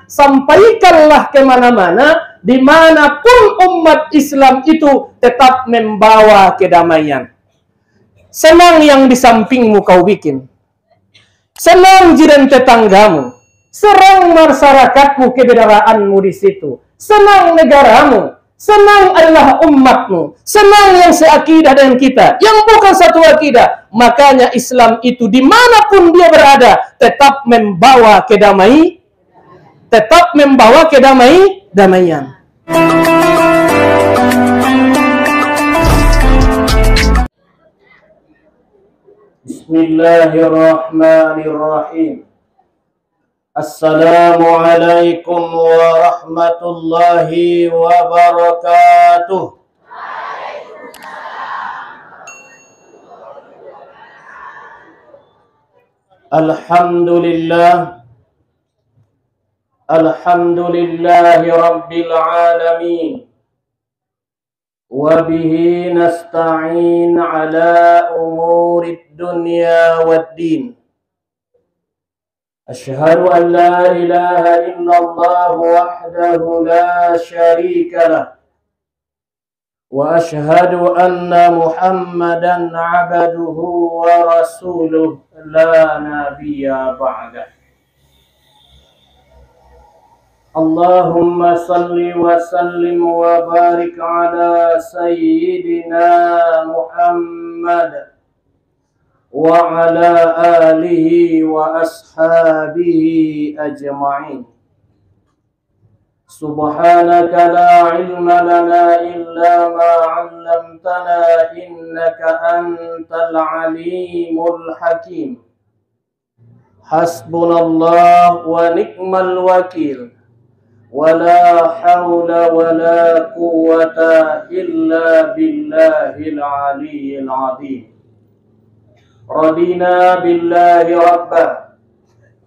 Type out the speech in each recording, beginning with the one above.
sampaikanlah kemana-mana, dimanapun umat Islam itu tetap membawa kedamaian. Senang yang di sampingmu kau bikin, senang jiran tetanggamu, serang masyarakatmu, kebenaranmu di situ, senang negaramu, senang adalah umatmu, senang yang seakidah dengan kita, yang bukan satu akidah. Makanya Islam itu dimanapun dia berada tetap membawa kedamaian, tetap membawa kedamaian. Bismillahirrahmanirrahim. Assalamualaikum warahmatullahi wabarakatuh. Alhamdulillah, alhamdulillahi rabbil alamin, wa bihi nasta'in ala umurid dunya waddin. Asyhadu an la ilaha illallah wahdahu la syarika lah, wa asyhadu anna Muhammadan abduhu wa rasuluh la nabiyya ba'dah. Allahumma salli wa sallim wa barik ala sayyidina Muhammad wa ala alihi wa ashabihi ajma'in. Subhanaka la ilma lana illa ma 'allamtana innaka antal alimul hakim. Hasbunallah wa ni'mal wakil. Wala hawla wala quwwata illa billahil aliyyil azim. Radina billahi rabba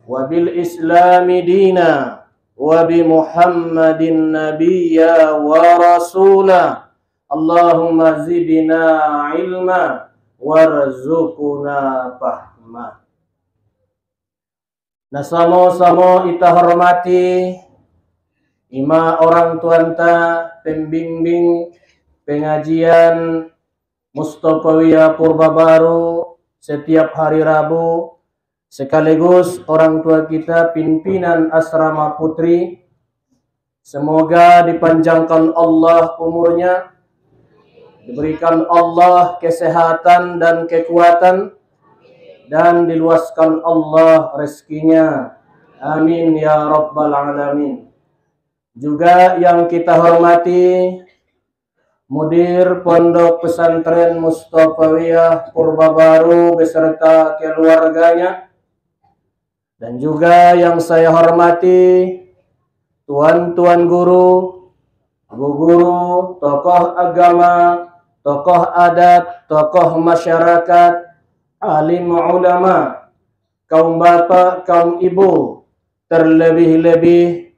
wa bil islami dina wa bi Muhammadin nabiyya wa rasula. Allahumma zidna ilma warzuqna fahma. Nasamo-samo ita hormati ima orang tuanta pembimbing pengajian Mustofawiyah Purba Baru setiap hari Rabu, sekaligus orang tua kita pimpinan asrama putri. Semoga dipanjangkan Allah umurnya, diberikan Allah kesehatan dan kekuatan, dan diluaskan Allah rezekinya. Amin ya rabbal alamin. Juga yang kita hormati Mudir Pondok Pesantren Mustofawiyah Purba Baru beserta keluarganya, dan juga yang saya hormati tuan-tuan guru, ibu guru, tokoh agama, tokoh adat, tokoh masyarakat, alim ulama, kaum bapak, kaum ibu, terlebih-lebih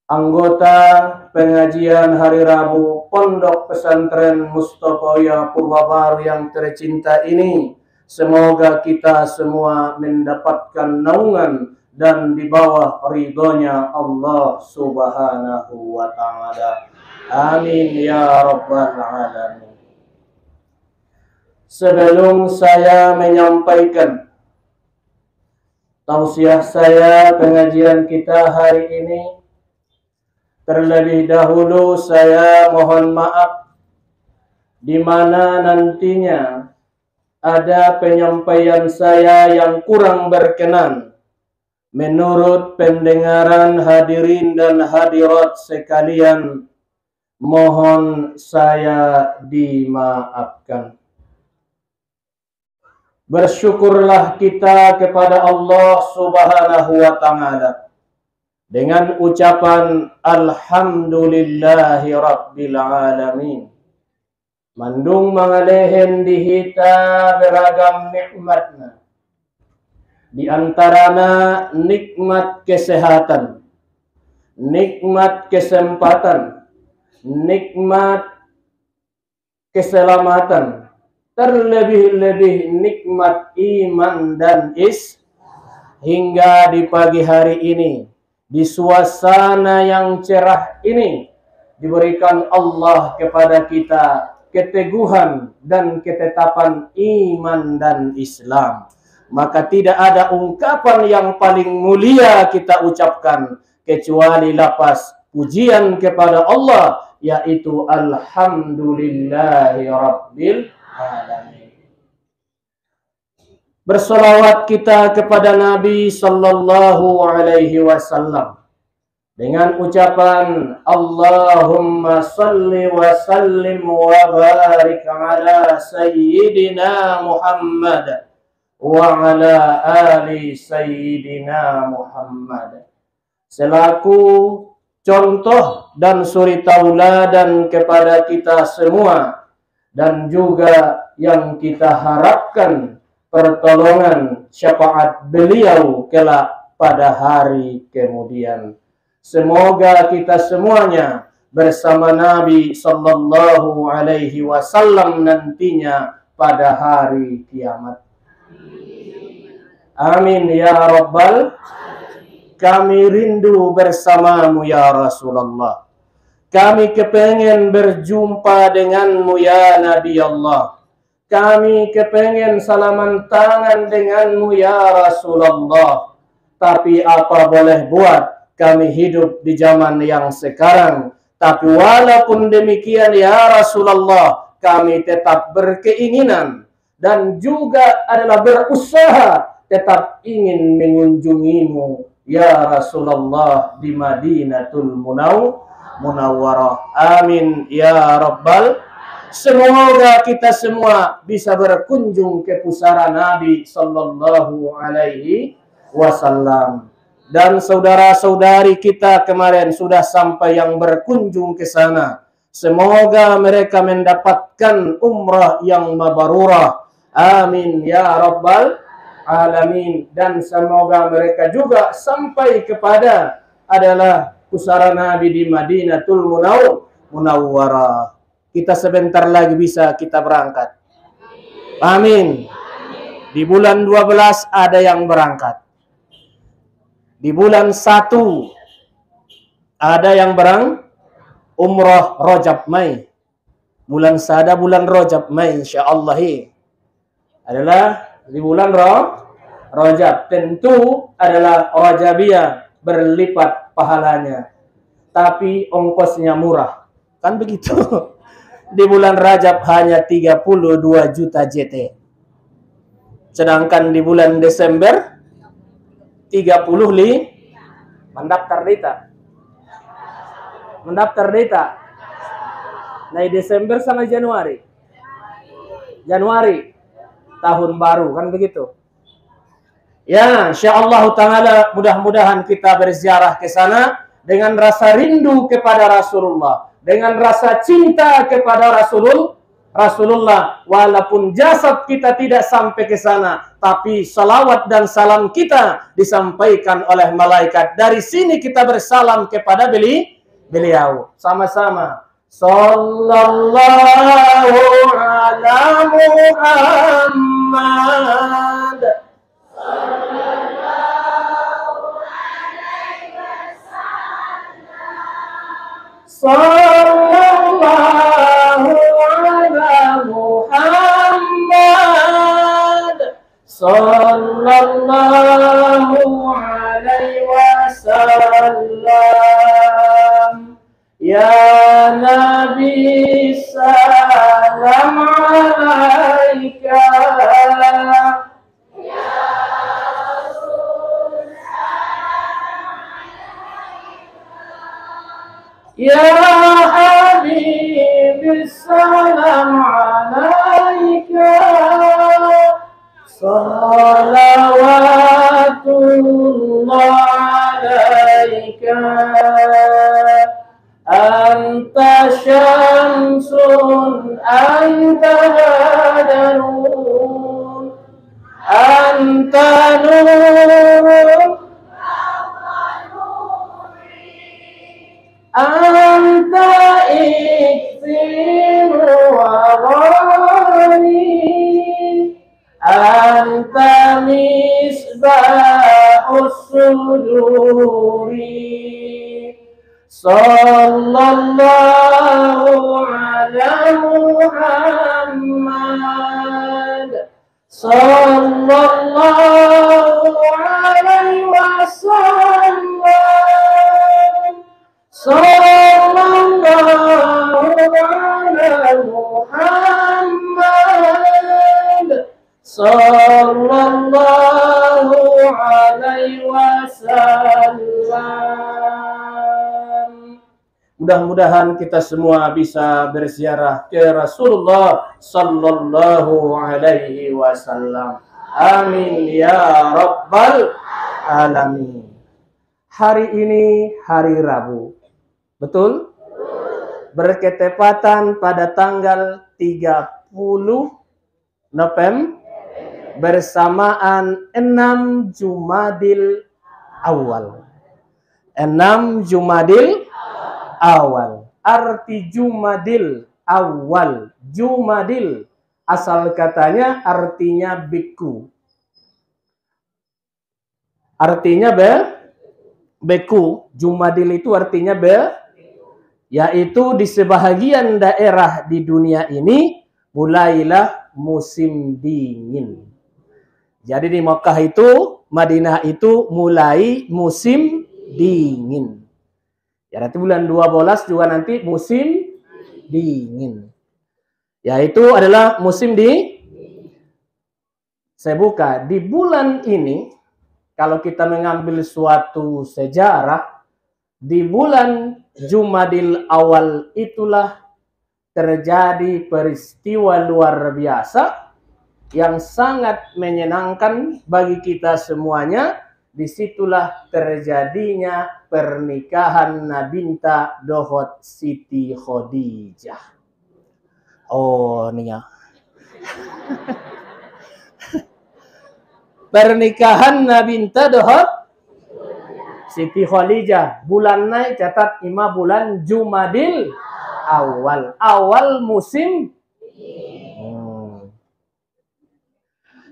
anggota pengajian hari Rabu Pondok Pesantren Mustofawiyah Purba Baru yang tercinta ini. Semoga kita semua mendapatkan naungan dan di bawah ridhonya Allah Subhanahu wa ta'ala. Amin ya rabbal alamin. Sebelum saya menyampaikan tausiah saya pengajian kita hari ini, terlebih dahulu saya mohon maaf di mana nantinya ada penyampaian saya yang kurang berkenan menurut pendengaran hadirin dan hadirat sekalian. Mohon saya dimaafkan. Bersyukurlah kita kepada Allah Subhanahu wa ta'ala dengan ucapan alhamdulillahi rabbil alamin. Mandung mangalehen dihita beragam nikmatna. Di antarana nikmat kesehatan, nikmat kesempatan, nikmat keselamatan, terlebih-lebih nikmat iman dan hingga di pagi hari ini di suasana yang cerah ini diberikan Allah kepada kita keteguhan dan ketetapan iman dan Islam. Maka tidak ada ungkapan yang paling mulia kita ucapkan kecuali lafaz pujian kepada Allah, yaitu alhamdulillahi rabbil alamin. Bersolawat kita kepada Nabi sallallahu alaihi wasallam dengan ucapan Allahumma salli wa sallim wa barik ala sayyidina Muhammad wa ala ali sayyidina Muhammad, selaku contoh dan suri tauladan kepada kita semua, dan juga yang kita harapkan pertolongan syafaat beliau kelak pada hari kemudian. Semoga kita semuanya bersama Nabi sallallahu alaihi wasallam nantinya pada hari kiamat. Amin ya Rabbal. Kami rindu bersamamu ya Rasulullah. Kami kepengen berjumpa denganmu ya Nabi Allah. Kami kepengen salaman tangan denganmu ya Rasulullah. Tapi apa boleh buat, kami hidup di zaman yang sekarang. Tapi walaupun demikian ya Rasulullah, kami tetap berkeinginan dan juga adalah berusaha tetap ingin mengunjungimu ya Rasulullah di Madinatul Munawwarah. Amin ya Rabbal. Semoga kita semua bisa berkunjung ke pusara Nabi sallallahu alaihi wasallam. Dan saudara-saudari kita kemarin sudah sampai yang berkunjung ke sana. Semoga mereka mendapatkan umrah yang mabrurah. Amin ya Rabbal alamin. Dan semoga mereka juga sampai kepada adalah pusara Nabi di Madinatul Munawwarah. Kita sebentar lagi bisa kita berangkat. Amin. Di bulan 12 ada yang berangkat. Di bulan 1 ada yang umrah Rajab Mei. Bulan sada bulan Rajab Mei insyaallah adalah di bulan Rajab. Tentu adalah Rajabiyah, berlipat pahalanya. Tapi ongkosnya murah. Kan begitu. Di bulan Rajab hanya 32 juta JT. Sedangkan di bulan Desember 30 mendaftar data. Mendaftar data. Nah, Desember sama Januari. Januari tahun baru, kan begitu. Ya, insyaallah taala mudah-mudahan kita berziarah ke sana dengan rasa rindu kepada Rasulullah, dengan rasa cinta kepada Rasulullah, walaupun jasad kita tidak sampai ke sana, tapi salawat dan salam kita disampaikan oleh malaikat. Dari sini kita bersalam kepada beliau sama-sama. Sallallahu ala Muhammad. Sallallahu ala Muhammad. Sallallahu alaihi wasallam. Ya Nabi salam alaika. Ya Rasul salam alaika. Ya Habib salam alaika. Salawatullah alaika. Anta syamsun, anta hadarun, anta nur, anta iksir warani, anta misbahus suduri. Sallallahu ala Muhammad. Sallallahu alaihi wasallam. Sallallahu ala Muhammad. Sallallahu alaihi wasallam. Mudah-mudahan kita semua bisa berziarah ke Rasulullah sallallahu alaihi wasallam. Amin ya rabbal alamin. Hari ini hari Rabu. Betul? Berketepatan pada tanggal 30 November bersamaan 6 Jumadil Awal. 6 Jumadil Awal. Arti Jumadil Awal. Jumadil asal katanya artinya beku. Artinya beku. Jumadil itu artinya yaitu di sebahagian daerah di dunia ini mulailah musim dingin. Jadi di Makkah itu, Madinah itu mulai musim dingin. Ya nanti bulan 12 juga nanti musim dingin. Yaitu adalah musim saya buka di bulan ini. Kalau kita mengambil suatu sejarah, di bulan Jumadil Awal itulah terjadi peristiwa luar biasa yang sangat menyenangkan bagi kita semuanya. Disitulah terjadinya pernikahan Nabinta Dohot Siti Khadijah. Oh, nih ya. Pernikahan Nabinta Dohot Siti Khadijah. Bulan naik catat 5 bulan Jumadil Awal. Awal musim.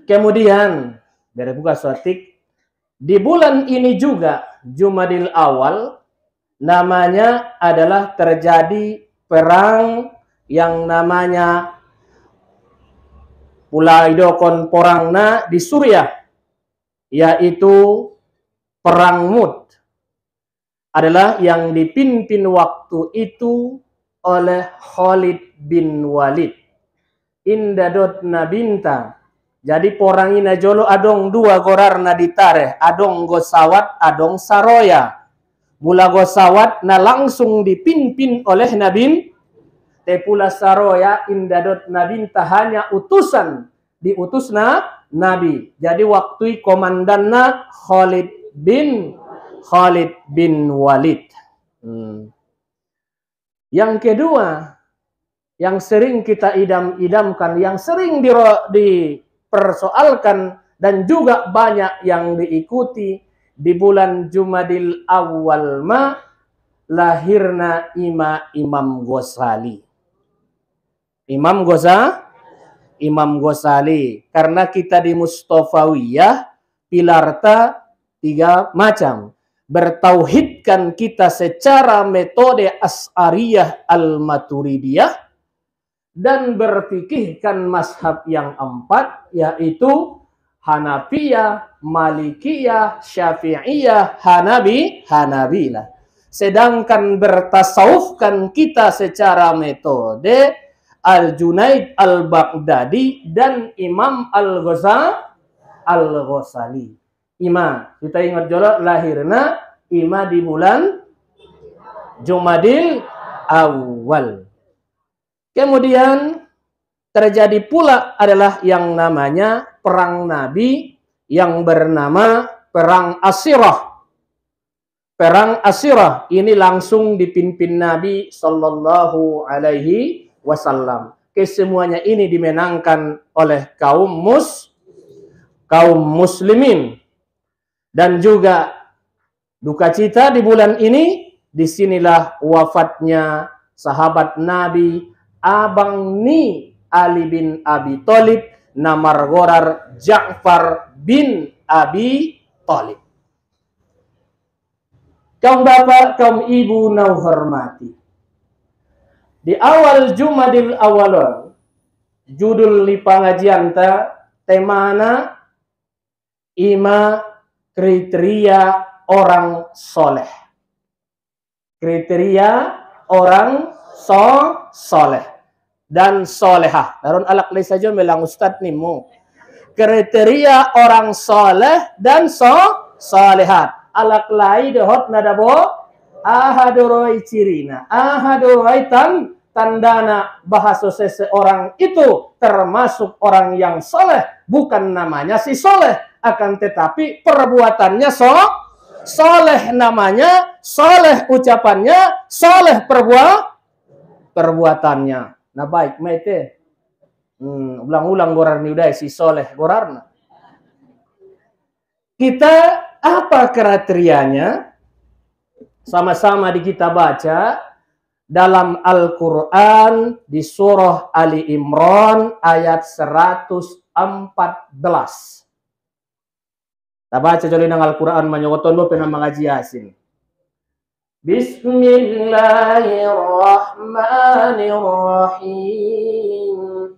Kemudian dari buka sotik. Di bulan ini juga Jumadil Awal namanya adalah terjadi perang yang namanya Pulaidokon Porangna di Suriah, yaitu Perang Mut, adalah yang dipimpin waktu itu oleh Khalid bin Walid. Indadot Nabinta. Jadi porang ina jolo adong 2 gorarna ditare, adong gosawat, adong saroya. Mula gosawat na langsung dipimpin oleh Nabin, te pula saroya indadot Nabinta hanya utusan, diutusna Nabi. Jadi waktu komandanna Khalid bin Walid. Yang kedua, yang sering kita idam-idamkan, yang sering dipersoalkan dan juga banyak yang diikuti di bulan Jumadil Awal lahirna Imam Ghazali. Imam Ghazali. Karena kita di Mustafawiyah pilarta 3 macam. Bertauhidkan kita secara metode Asy'ariyah Al-Maturidiyah dan berfikihkan mazhab yang 4, yaitu Hanafiyah, Malikiyah, Syafi'iyah, Hanabilah. Sedangkan bertasawufkan kita secara metode Al-Junaid Al-Baghdadi dan Imam Al-Ghazali. Kita ingat jolo lahirna Ima di bulan Jumadil Awal. Kemudian terjadi pula adalah yang namanya perang Nabi yang bernama Perang Asirah. Perang Asirah ini langsung dipimpin Nabi Sallallahu Alaihi Wasallam. Kesemuanya ini dimenangkan oleh kaum muslimin. Dan juga duka cita di bulan ini, disinilah wafatnya sahabat Nabi Abang Ni Ali bin Abi Thalib namar gorar Ja'far bin Abi Thalib. Kaum bapak, kaum ibu nau hormati. Di awal Jumadil Awal, judul li pengajian temana ima kriteria orang soleh. Kriteria orang soleh dan solehah. Darun alak lay saja melang ustad nimu. Kriteria orang soleh dan solehat. Alak lay dehot nadabo ahadoroi cirina. Ahadoroi tandana bahasa seseorang itu termasuk orang yang soleh. Bukan namanya si soleh. Akan tetapi perbuatannya soleh namanya, soleh ucapannya, soleh perbuatannya. Nah baik, mete. Ulang-ulang gorar ni udah si soleh gorarna. Kita apa kriterianya? Sama-sama di kita baca dalam Al-Quran di surah Ali Imran ayat 114. Kita baca jolin ang Al-Quran manyogoton mo pina mengaji Yasin. Bismillahirrahmanirrahim.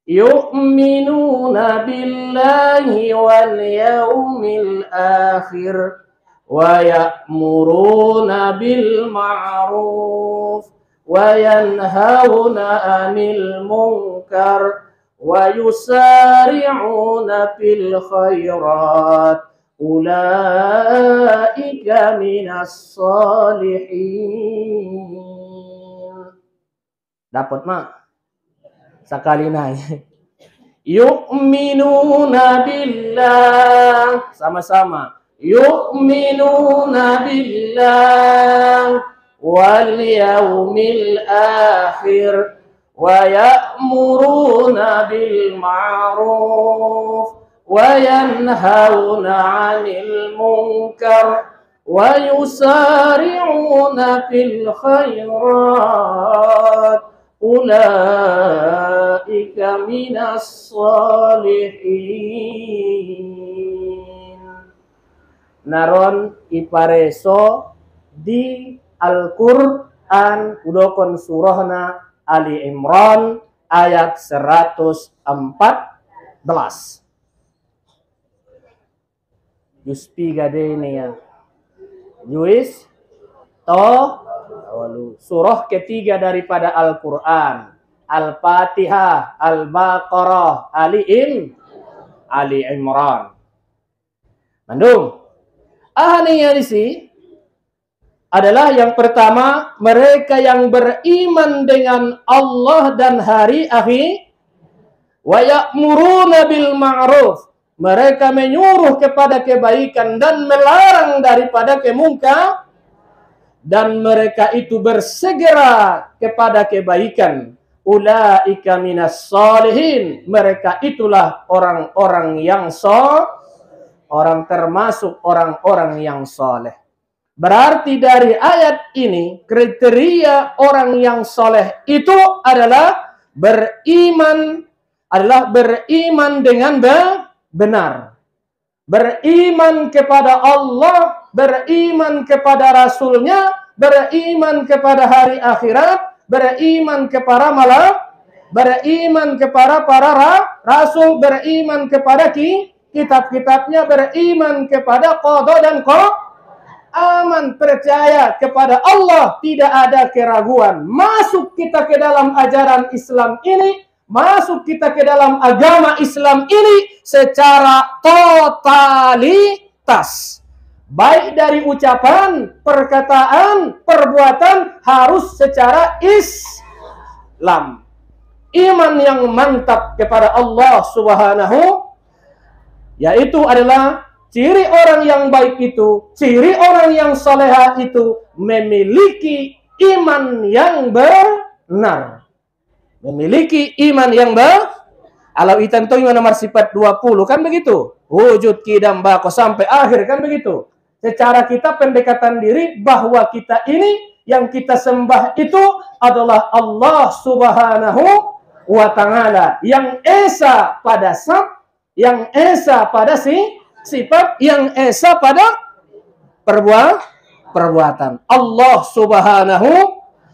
Yu'minuna billahi wal yawmil akhir wa ya'muruna bil ma'ruf wa yanhauna 'anil munkar wa yusari'una fil khairat ulaika minas salihin. Dapat mak? Sekali naik. Yu'minuna billah. Sama-sama. Yu'minuna billah wal yawmil akhir wa ya'muruna bil ma'ruf wa yanhauna 'anil munkar wa yusari'una fil khairat ulaika minas salihin. Naron ipareso di Al-Quran udokon surahna Ali Imran ayat 114. Jus 3 ini ya. Jus surah ketiga daripada Al-Quran. Al-Fatihah, Al-Baqarah, Ali Imran. Mandung. Ahaninya di sini adalah yang pertama, mereka yang beriman dengan Allah dan hari akhir. Wa ya'muruna bil ma'ruf. Mereka menyuruh kepada kebaikan dan melarang daripada kemungkaran. Dan mereka itu bersegera kepada kebaikan. Ulaika minas salihin. Mereka itulah orang-orang yang termasuk orang-orang yang soleh. Berarti dari ayat ini kriteria orang yang soleh itu adalah beriman dengan benar. Beriman kepada Allah, beriman kepada Rasulnya, beriman kepada hari akhirat, beriman kepada beriman kepada para rasul, beriman kepada kitab-kitabnya, beriman kepada qada dan aman, percaya kepada Allah, tidak ada keraguan. Masuk kita ke dalam ajaran Islam ini, masuk kita ke dalam agama Islam ini secara totalitas. Baik dari ucapan, perkataan, perbuatan harus secara Islam. Iman yang mantap kepada Allah Subhanahu, yaitu adalah ciri orang yang baik itu, ciri orang yang salehah itu memiliki iman yang benar. Memiliki iman yang Alau itanto yang nomor sifat 20 kan begitu. Wujud kidam bako sampai akhir kan begitu. Secara kita pendekatan diri bahwa kita ini yang kita sembah itu adalah Allah Subhanahu wa Ta'ala yang esa pada yang esa pada sifat, yang esa pada perbuatan. Allah Subhanahu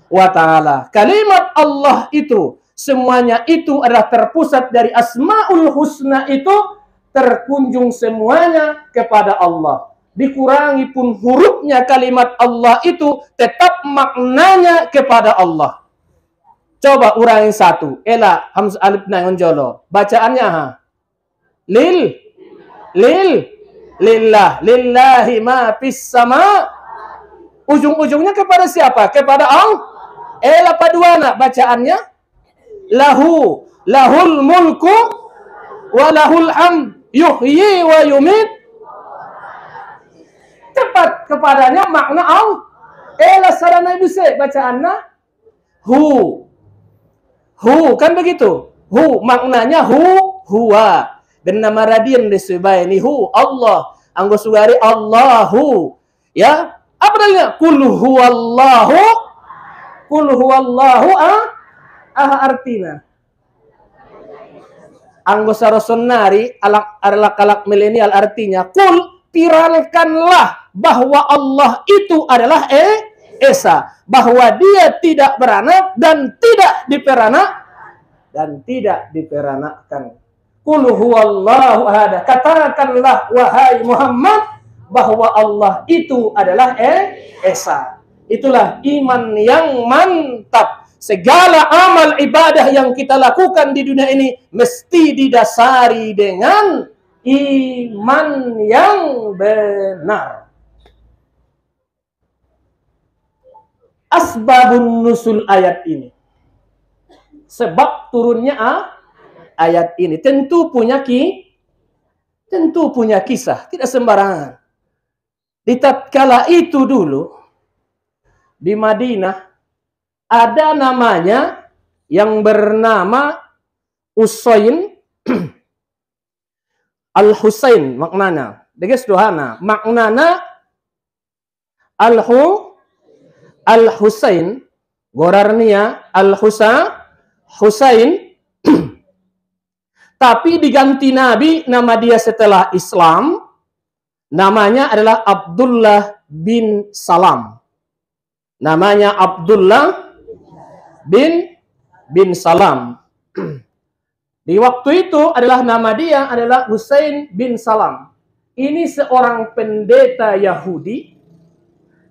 wa ta'ala. Kalimat Allah itu, semuanya itu adalah terpusat dari Asmaul Husna itu, terkunjung semuanya kepada Allah. Dikurangi pun hurufnya kalimat Allah itu, tetap maknanya kepada Allah. Coba urangi satu. Ela hamzah alif na jolo. Bacaannya ha. Lillah. Lillahi ma fis sama. Ujung-ujungnya kepada siapa? Kepada Allah. Ela paduana bacaannya. Lahul mulku wa lahul hamd. Yuhyi wa yumit. Tepat kepadanya makna Allah. Ela sarana bisa bacaannya. Hu kan begitu. Hu maknanya huwa. Dan nama radian disebut ini hu Allah. Anggo sugari Allahu. Ya, apa dalilnya? Qul huwallahu artina. Anggo saroson nari alak milenial artinya qul, piralkanlah bahwa Allah itu adalah Esa, bahwa dia tidak beranak dan tidak diperanakkan. Qul huwallahu ahad. Katakanlah wahai Muhammad bahwa Allah itu adalah Esa. Itulah iman yang mantap. Segala amal ibadah yang kita lakukan di dunia ini mesti didasari dengan iman yang benar. Asbabun nusul ayat ini. Sebab turunnya ayat ini tentu punya kisah, tidak sembarangan. Di tatkala itu dulu di Madinah ada namanya yang bernama Usain Al-Husain maknanya. Deges dohana maknana Al-Husain gorarnia Husain tapi diganti Nabi nama dia setelah Islam, namanya adalah Abdullah bin Salam. Namanya Abdullah bin Salam. Di waktu itu adalah nama dia adalah Husain bin Salam. Ini seorang pendeta Yahudi.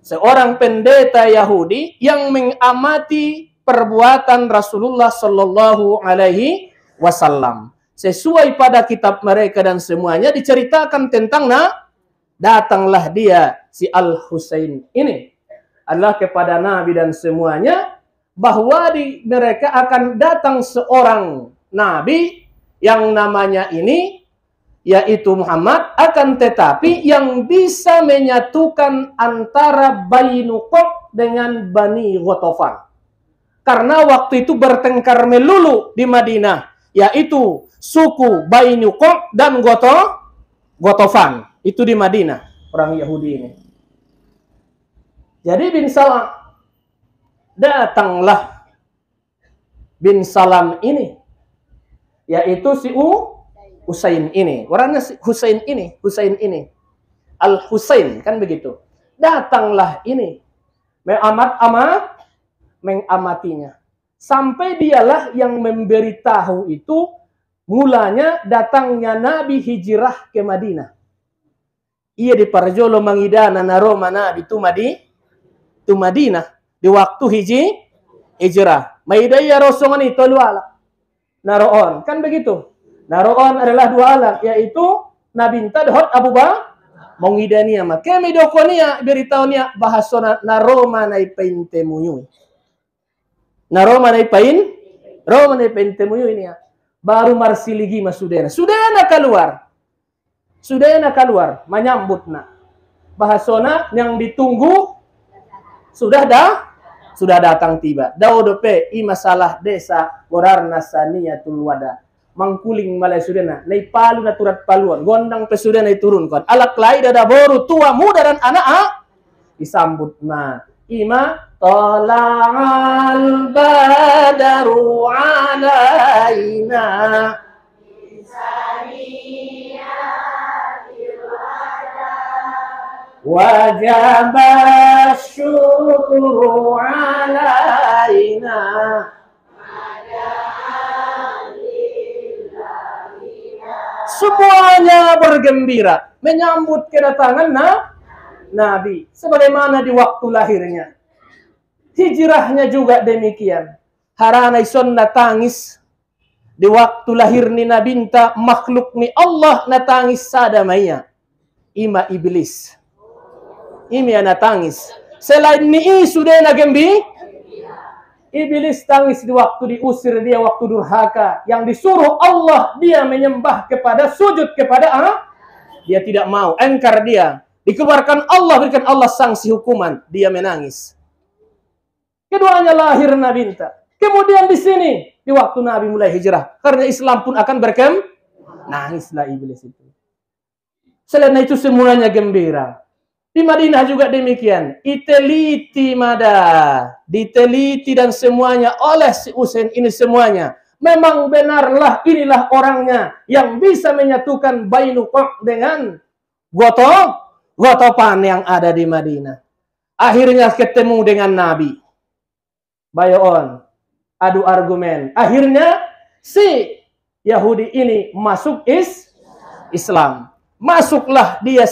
Seorang pendeta Yahudi yang mengamati perbuatan Rasulullah Shallallahu Alaihi Wasallam. Sesuai pada kitab mereka dan semuanya diceritakan tentang datanglah dia si Al-Husain ini adalah kepada Nabi dan semuanya bahwa di mereka akan datang seorang Nabi yang namanya ini yaitu Muhammad, akan tetapi yang bisa menyatukan antara Bani Nuqoq dengan Bani Ghatafan. Karena waktu itu bertengkar melulu di Madinah, yaitu suku Bani Nuqoq dan Ghatafan. Itu di Madinah, orang Yahudi ini. Jadi bin Salam, datanglah bin Salam ini, yaitu si Husain ini. Orangnya Husain ini. Al-Husain, kan begitu. Datanglah ini. Mengamatinya. Sampai dialah yang memberitahu itu mulanya datangnya Nabi hijrah ke Madinah. Ia di parjolo mangidana naroma Nabi tu Madinah. Di waktu hijrah. Maidaya rosongan itu luala. Naroon. Kan begitu. Naroon adalah dua alat, yaitu Nabi Tadhot Abu Bakar mengidania maka midokonia beritahunya bahasona naroma naipain temuyu. Naroma naipain temuyu ini ya. Baru marsiligi masudena. Sudena keluar menyambutna. Bahasona yang ditunggu sudah datang tiba. Daudope i masalah desa gorarna saniyatul wada. Mangkuling malay sudena, nai palu na turat paluan, gondang pesudena iturunkan. Alak lai dada boru tua muda dan anak disambut na. Ima tala'al badaru alaina. wajib syukru alaina. Semuanya bergembira menyambut kedatangan Nabi sebagaimana di waktu lahirnya. Hijrahnya juga demikian. Haranai sonna tangis di waktu lahir ni nabinta makhluk ni Allah natangis sadamaya. Ima iblis. Imi natangis. Selain ni sudah nagembi. Iblis tangis di waktu diusir dia waktu durhaka. Yang disuruh Allah dia menyembah kepada sujud kepada Allah. Dia tidak mau. Engkar dia. Dikeluarkan Allah, berikan Allah sanksi hukuman. Dia menangis. Keduanya lahir nabinta. Kemudian di sini. Di waktu Nabi mulai hijrah. Karena Islam pun akan nangislah iblis itu. Selain itu semuanya gembira. Di Madinah juga demikian. Diteliti dan semuanya oleh si Usain ini semuanya. Memang benarlah inilah orangnya yang bisa menyatukan Bainuqa dengan Gotopan yang ada di Madinah. Akhirnya ketemu dengan Nabi. Bayoon, adu argumen. Akhirnya si Yahudi ini masuk Islam. Masuklah dia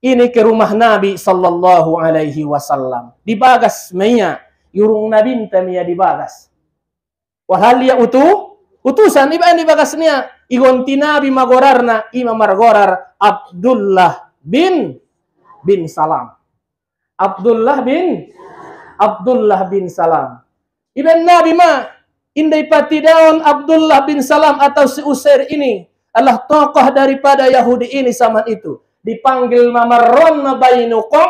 ini ke rumah Nabi sallallahu alaihi wasallam. Dibagas menya, yurung Nabi tamia dibagas. Wahal dia utusan iba dibagasnya. Igonti Nabi magorarna ima margorar Abdullah bin Salam. Abdullah bin Salam. Ibn Nabi indai pati daun Abdullah bin Salam atau si Usair ini adalah tokoh daripada Yahudi ini zaman itu. Dipanggil Mamarron Bainuqa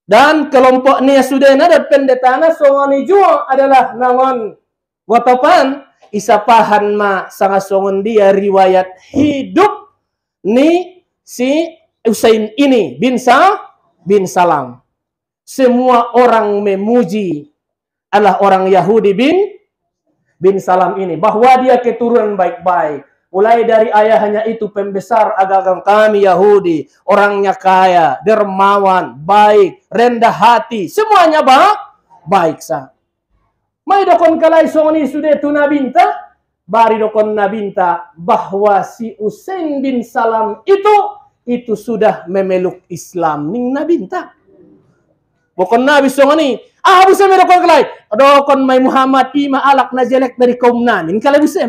dan kelompoknya sudah ada pendetana songoni jua adalah nangon Gotopan isapahan sangat songon dia riwayat hidup ni si Usain ini bin Salam. Semua orang memuji adalah orang Yahudi bin Salam ini bahwa dia keturunan baik-baik. Mulai dari ayahnya itu pembesar agama kami Yahudi. Orangnya kaya, dermawan, baik, rendah hati. Semuanya baik sah. May dokon kalay songoni sudah tu nabinta. Bari dokon nabinta bahwa si Usain bin Salam itu sudah memeluk Islam ning nabinta. Bokon nabi songoni. Bisa medokon kalay. Dokon may Muhammad ima alak na jelek dari kaum namin. Kalay bisa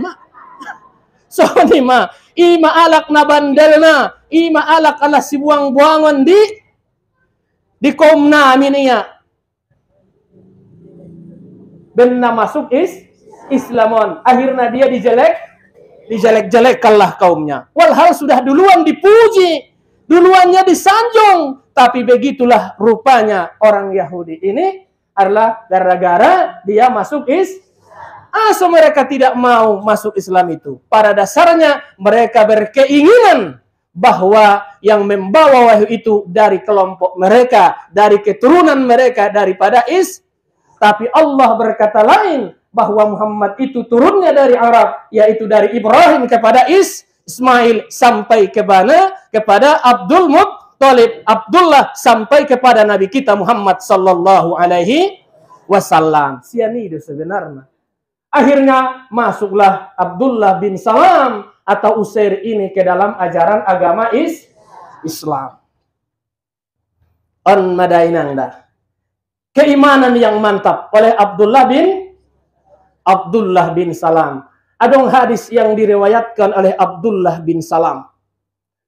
So ni ima alak na bandel na, ima alak ala si buang-buangan di kaum namin niya. Ben na masuk Islamon. Akhirnya dia dijelek kalah kaumnya. Walhal sudah duluan dipuji, duluannya disanjung. Tapi begitulah rupanya orang Yahudi ini adalah gara-gara dia masuk So mereka tidak mau masuk Islam itu. Pada dasarnya mereka berkeinginan bahwa yang membawa wahyu itu dari kelompok mereka, dari keturunan mereka, daripada Tapi Allah berkata lain, bahwa Muhammad itu turunnya dari Arab, yaitu dari Ibrahim kepada Ismail sampai kepada Abdul Muttalib, Abdullah sampai kepada Nabi kita Muhammad sallallahu alaihi wasallam. Siani itu sebenarnya. Akhirnya masuklah Abdullah bin Salam atau Usair ini ke dalam ajaran agama Islam. On madainangda. Keimanan yang mantap oleh Abdullah bin Salam. Adong hadis yang diriwayatkan oleh Abdullah bin Salam.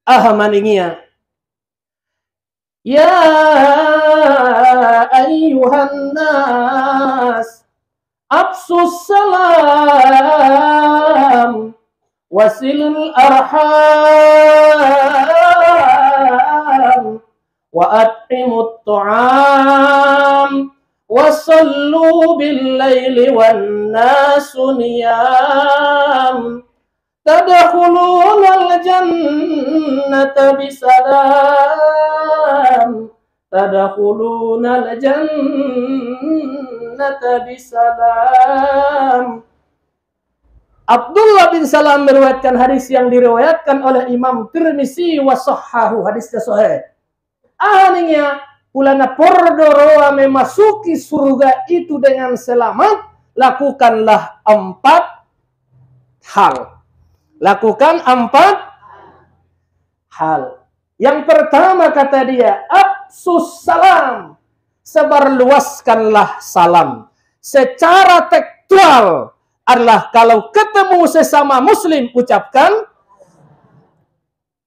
Ahamaningia. Ya ayyuhan nas. Absus salam wasilul arham wa at'imut ta'am wasallu bil laili wan nasu niyam tadkhulunal jannata bisalam tadkhulunal jannata bisalam. Abdullah bin Salam meriwayatkan hadis yang diriwayatkan oleh Imam Tirmizi wa sahhahu, hadisnya sahih. Ahlinya pulana pordoroa memasuki surga itu dengan selamat, lakukanlah 4 hal. Lakukan 4 hal. Yang pertama kata dia, absus salam. Sebarluaskanlah salam. Secara tekstual adalah kalau ketemu sesama muslim ucapkan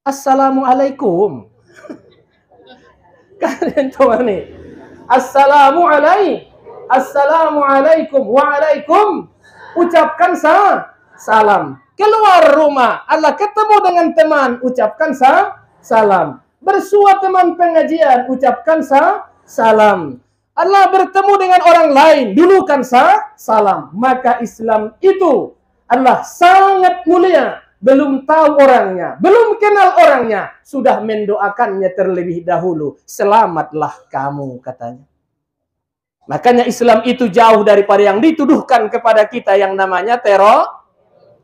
Assalamualaikum. Kalian tahu nih. Assalamualaikum. Waalaikum. Ucapkan salam. Keluar rumah, Allah ketemu dengan teman, ucapkan salam. Bersua teman pengajian, ucapkan salam. Allah bertemu dengan orang lain, dulukan salam. Maka Islam itu adalah sangat mulia. Belum tahu orangnya, belum kenal orangnya, sudah mendoakannya terlebih dahulu. Selamatlah kamu, katanya. Makanya Islam itu jauh daripada yang dituduhkan kepada kita yang namanya teror.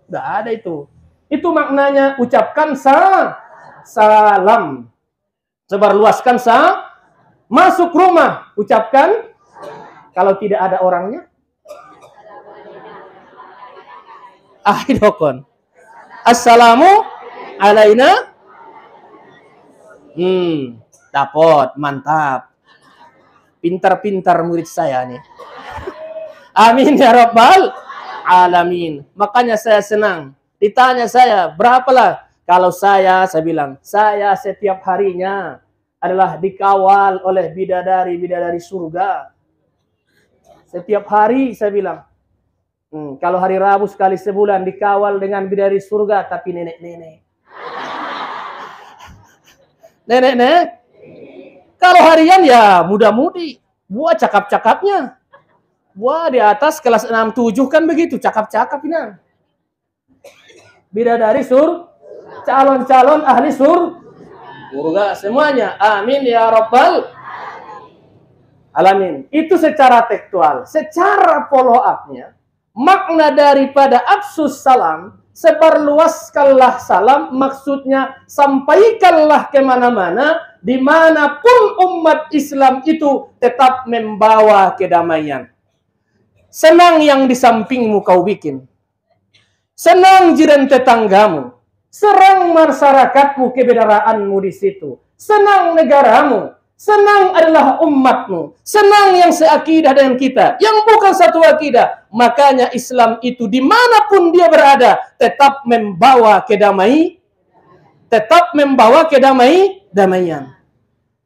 Tidak ada itu. Itu maknanya ucapkan salam. Sebarluaskan masuk rumah, ucapkan. Kalau tidak ada orangnya, ahidokon. Assalamu alaina. Dapat, mantap. Pintar-pintar murid saya nih. Amin ya rabbal alamin. Makanya saya senang. Ditanya saya, berapalah? Kalau saya bilang, saya setiap harinya adalah dikawal oleh bidadari surga. Setiap hari saya bilang. Kalau hari Rabu sekali sebulan dikawal dengan bidadari surga, tapi nenek-nenek. Nenek-nenek. Kalau harian ya muda-mudi. Buat cakap-cakapnya. Buat di atas kelas 6-7 kan begitu, cakap-cakapnya. Bidadari calon-calon ahli surga semuanya. Amin ya rabbal alamin. Itu secara tekstual. Secara follow up-nya, makna daripada absus salam, sebarluaskanlah salam, maksudnya sampaikanlah kemana-mana, dimanapun umat Islam itu tetap membawa kedamaian. Senang yang di sampingmu kau bikin. Senang jiran tetanggamu. Serang masyarakatmu, kebedaraanmu di situ. Senang negaramu. Senang adalah umatmu. Senang yang seakidah dengan kita. Yang bukan satu akidah. Makanya Islam itu dimanapun dia berada, tetap membawa kedamaian. Tetap membawa kedamaian.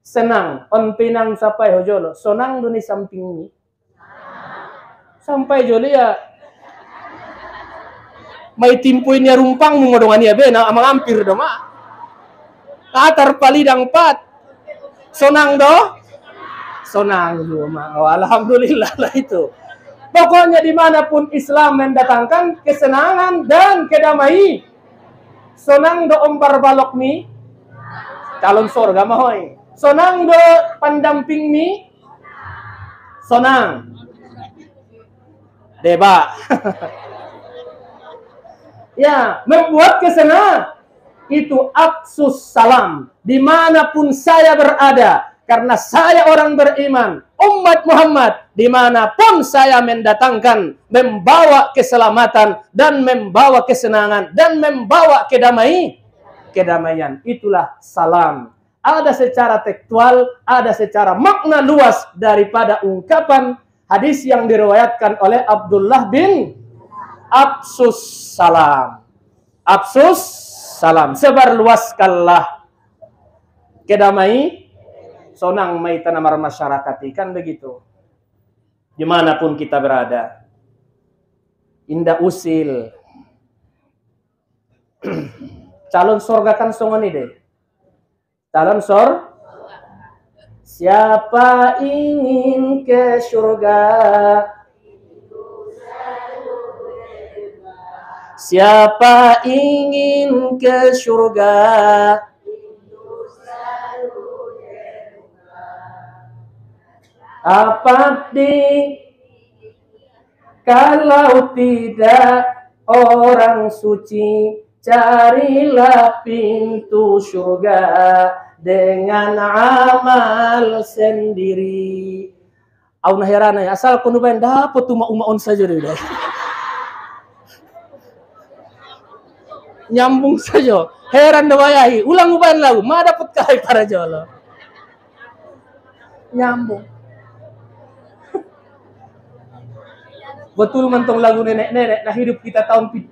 Senang. On pinang sampai hojolo. Sonang duni sampingmu. Sampai joli ya. May timpuinnya rumpang mo modongan niya be na mangampir do ma. Katar palidang pat. Sonang do? Sonang do ma. Oh, alhamdulillah lah itu. Pokoknya dimanapun Islam mendatangkan kesenangan dan kedamaian. Sonang do ombar balok mi. Calon sorga mahoy. Sonang do pendamping mi. Sonang. Deba. Ya, membuat kesenangan. Itu absus salam. Dimanapun saya berada. Karena saya orang beriman. Umat Muhammad. Dimanapun saya mendatangkan. Membawa keselamatan. Dan membawa kesenangan. Dan membawa kedamaian. Itulah salam. Ada secara tekstual. Ada secara makna luas. Daripada ungkapan hadis yang diriwayatkan oleh Abdullah bin absus salam. Absus salam. Sebarluaskanlah kedamaian. Sonang may tanamar masyarakat. Kan begitu. Dimanapun kita berada. Indah usil. Calon sorga kan songan ide. Calon siapa ingin ke surga? Siapa ingin ke surga? Apa kalau tidak orang suci, carilah pintu surga dengan amal sendiri. Au herana ya, asal kono ben dapat uma-umaon saja deh. Nyambung saja. Heran dawayahi, ulang uban lagu, ma dapat kai para jolo. Nyambung. Betul mentong lagu nenek-nenek, nah hidup kita tahun 90.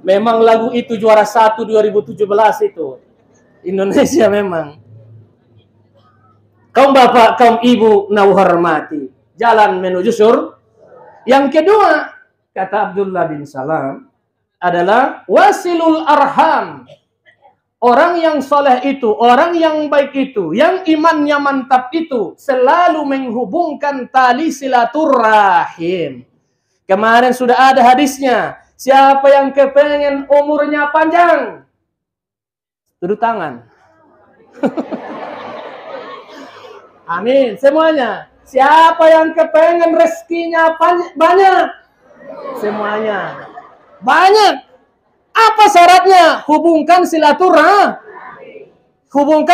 Memang lagu itu juara 1 2017 itu. Indonesia memang. Kaum bapak, kaum ibu nau hormati. Jalan menuju surga. Yang kedua, kata Abdullah bin Salam, adalah wasilul arham. Orang yang soleh itu, orang yang baik itu, yang imannya mantap itu, selalu menghubungkan tali silaturahim. Kemarin sudah ada hadisnya. Siapa yang kepengen umurnya panjang? Turut tangan. Amin. Semuanya. Siapa yang kepengen rezekinya banyak? Semuanya. Banyak. Apa syaratnya? Hubungkan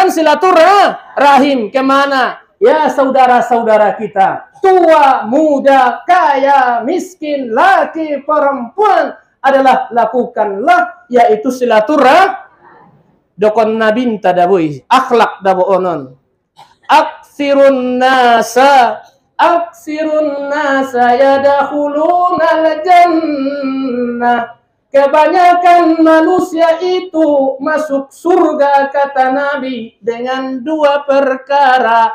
silaturahim. Kemana? Ya saudara-saudara kita. Tua, muda, kaya, miskin, laki, perempuan. Adalah lakukanlah. Yaitu silaturahim. Dokon nabin tadabui. Akhlak dabo onon. Aksirun nasa yadakhulunal jannah. Kebanyakan manusia itu masuk surga, kata Nabi, dengan 2 perkara.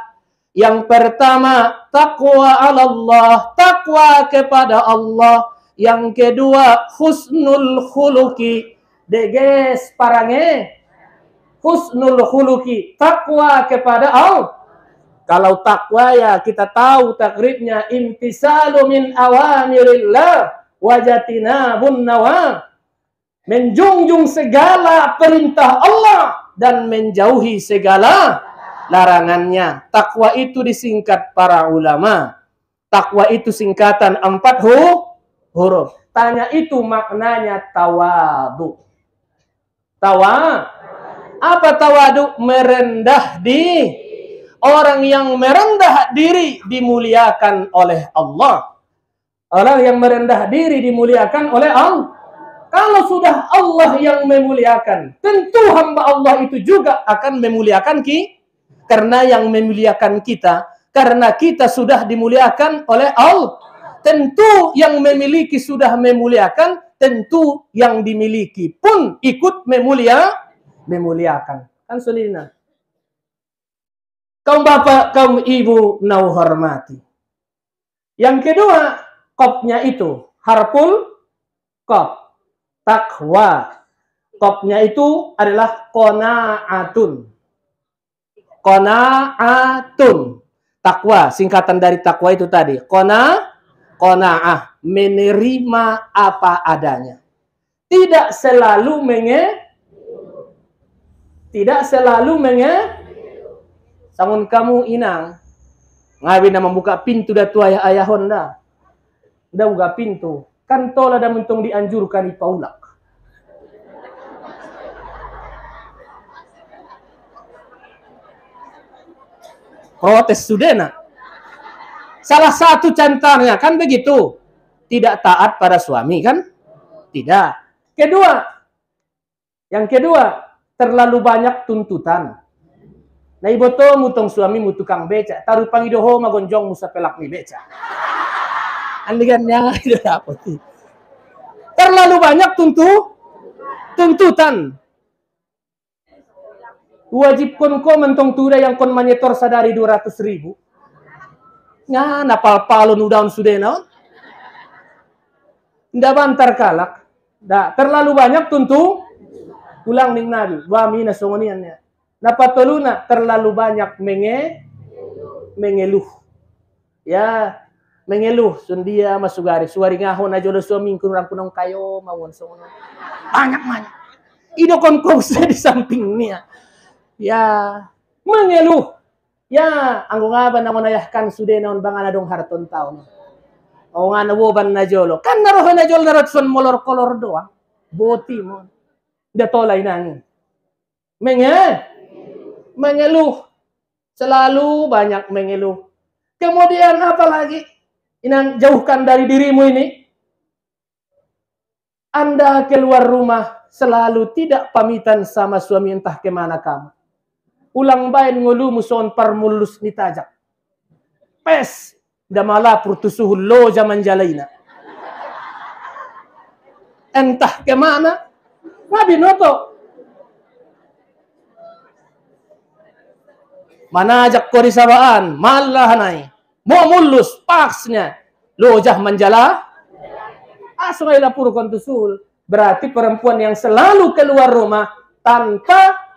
Yang pertama, takwa Allah, takwa kepada Allah. Yang kedua, husnul khuluqi. Deges parange. Husnul khuluqi, takwa kepada Allah. Kalau takwa ya kita tahu takribnya imtisalu min awamirillah wajatinabun nawa, menjunjung segala perintah Allah dan menjauhi segala larangannya. Takwa itu disingkat para ulama. Takwa itu singkatan 4 huruf. Tanya itu maknanya tawadu. Apa tawadu? Merendah diri. Orang yang merendah diri dimuliakan oleh Allah. Orang yang merendah diri dimuliakan oleh Allah. Kalau sudah Allah yang memuliakan, tentu hamba Allah itu juga akan memuliakan kita. Karena yang memuliakan kita, karena kita sudah dimuliakan oleh Allah. Tentu yang memiliki sudah memuliakan, tentu yang dimiliki pun ikut memuliakan. Kan sulina. Kaum bapak, kaum ibu nau hormati. Yang kedua, qafnya itu harful qaf, takwa. Qafnya itu adalah qanaatun. Qanaatun. Takwa, singkatan dari takwa itu tadi. Qanaah, menerima apa adanya. Tidak selalu Samun kamu inang ngawi na membuka pintu da tua ayah Honda. Udah buka pintu. Kan tola da mentung dianjurkan ipaulak. Protes sudena. Salah satu contohnya kan begitu. Tidak taat pada suami kan? Tidak. Yang kedua, terlalu banyak tuntutan. Nah ibu to mutong suami mutukang beca, taruh pangidoho magonjong musa pelak ni beca. Andigan niya itu dapat. Terlalu banyak tuntutan. Wajib kon mentong tuda yang kon manyetor sadari 200.000. Nga napal-palon udaun sudah no. Nda bantar kalak. Terlalu banyak ulang ning Nabi. Wa mina songoniannya. Napatuluna terlalu banyak mengeluh. Ya, mengeluh sundia masugari. Suari ngahon na jodoh suami kurang kunong kayo mawon songono. Banyak. Ido kon di samping niya. Ya, mengeluh. Ya, anggo nga ba naman ayahkan sude naon bang anadong harton taon. O nga nawoban na jolo. Kan naroho na jolo naratson molor kolor doang. Boti mo. Datolay nangin. mengeluh. Selalu banyak mengeluh. Kemudian apa lagi? Yang jauhkan dari dirimu ini. Anda keluar rumah selalu tidak pamitan sama suami, entah kemana kamu. Ulang bain ngulu muson parmulus nitajak. Pes damala purtusuhul lo zaman jalaina. Entah kemana. Nabi noto. Manajak ko risabaan, malah nai. Mau mulus paksnya. Lojah menjala. Asungay lapur kontusul. Berarti perempuan yang selalu keluar rumah tanpa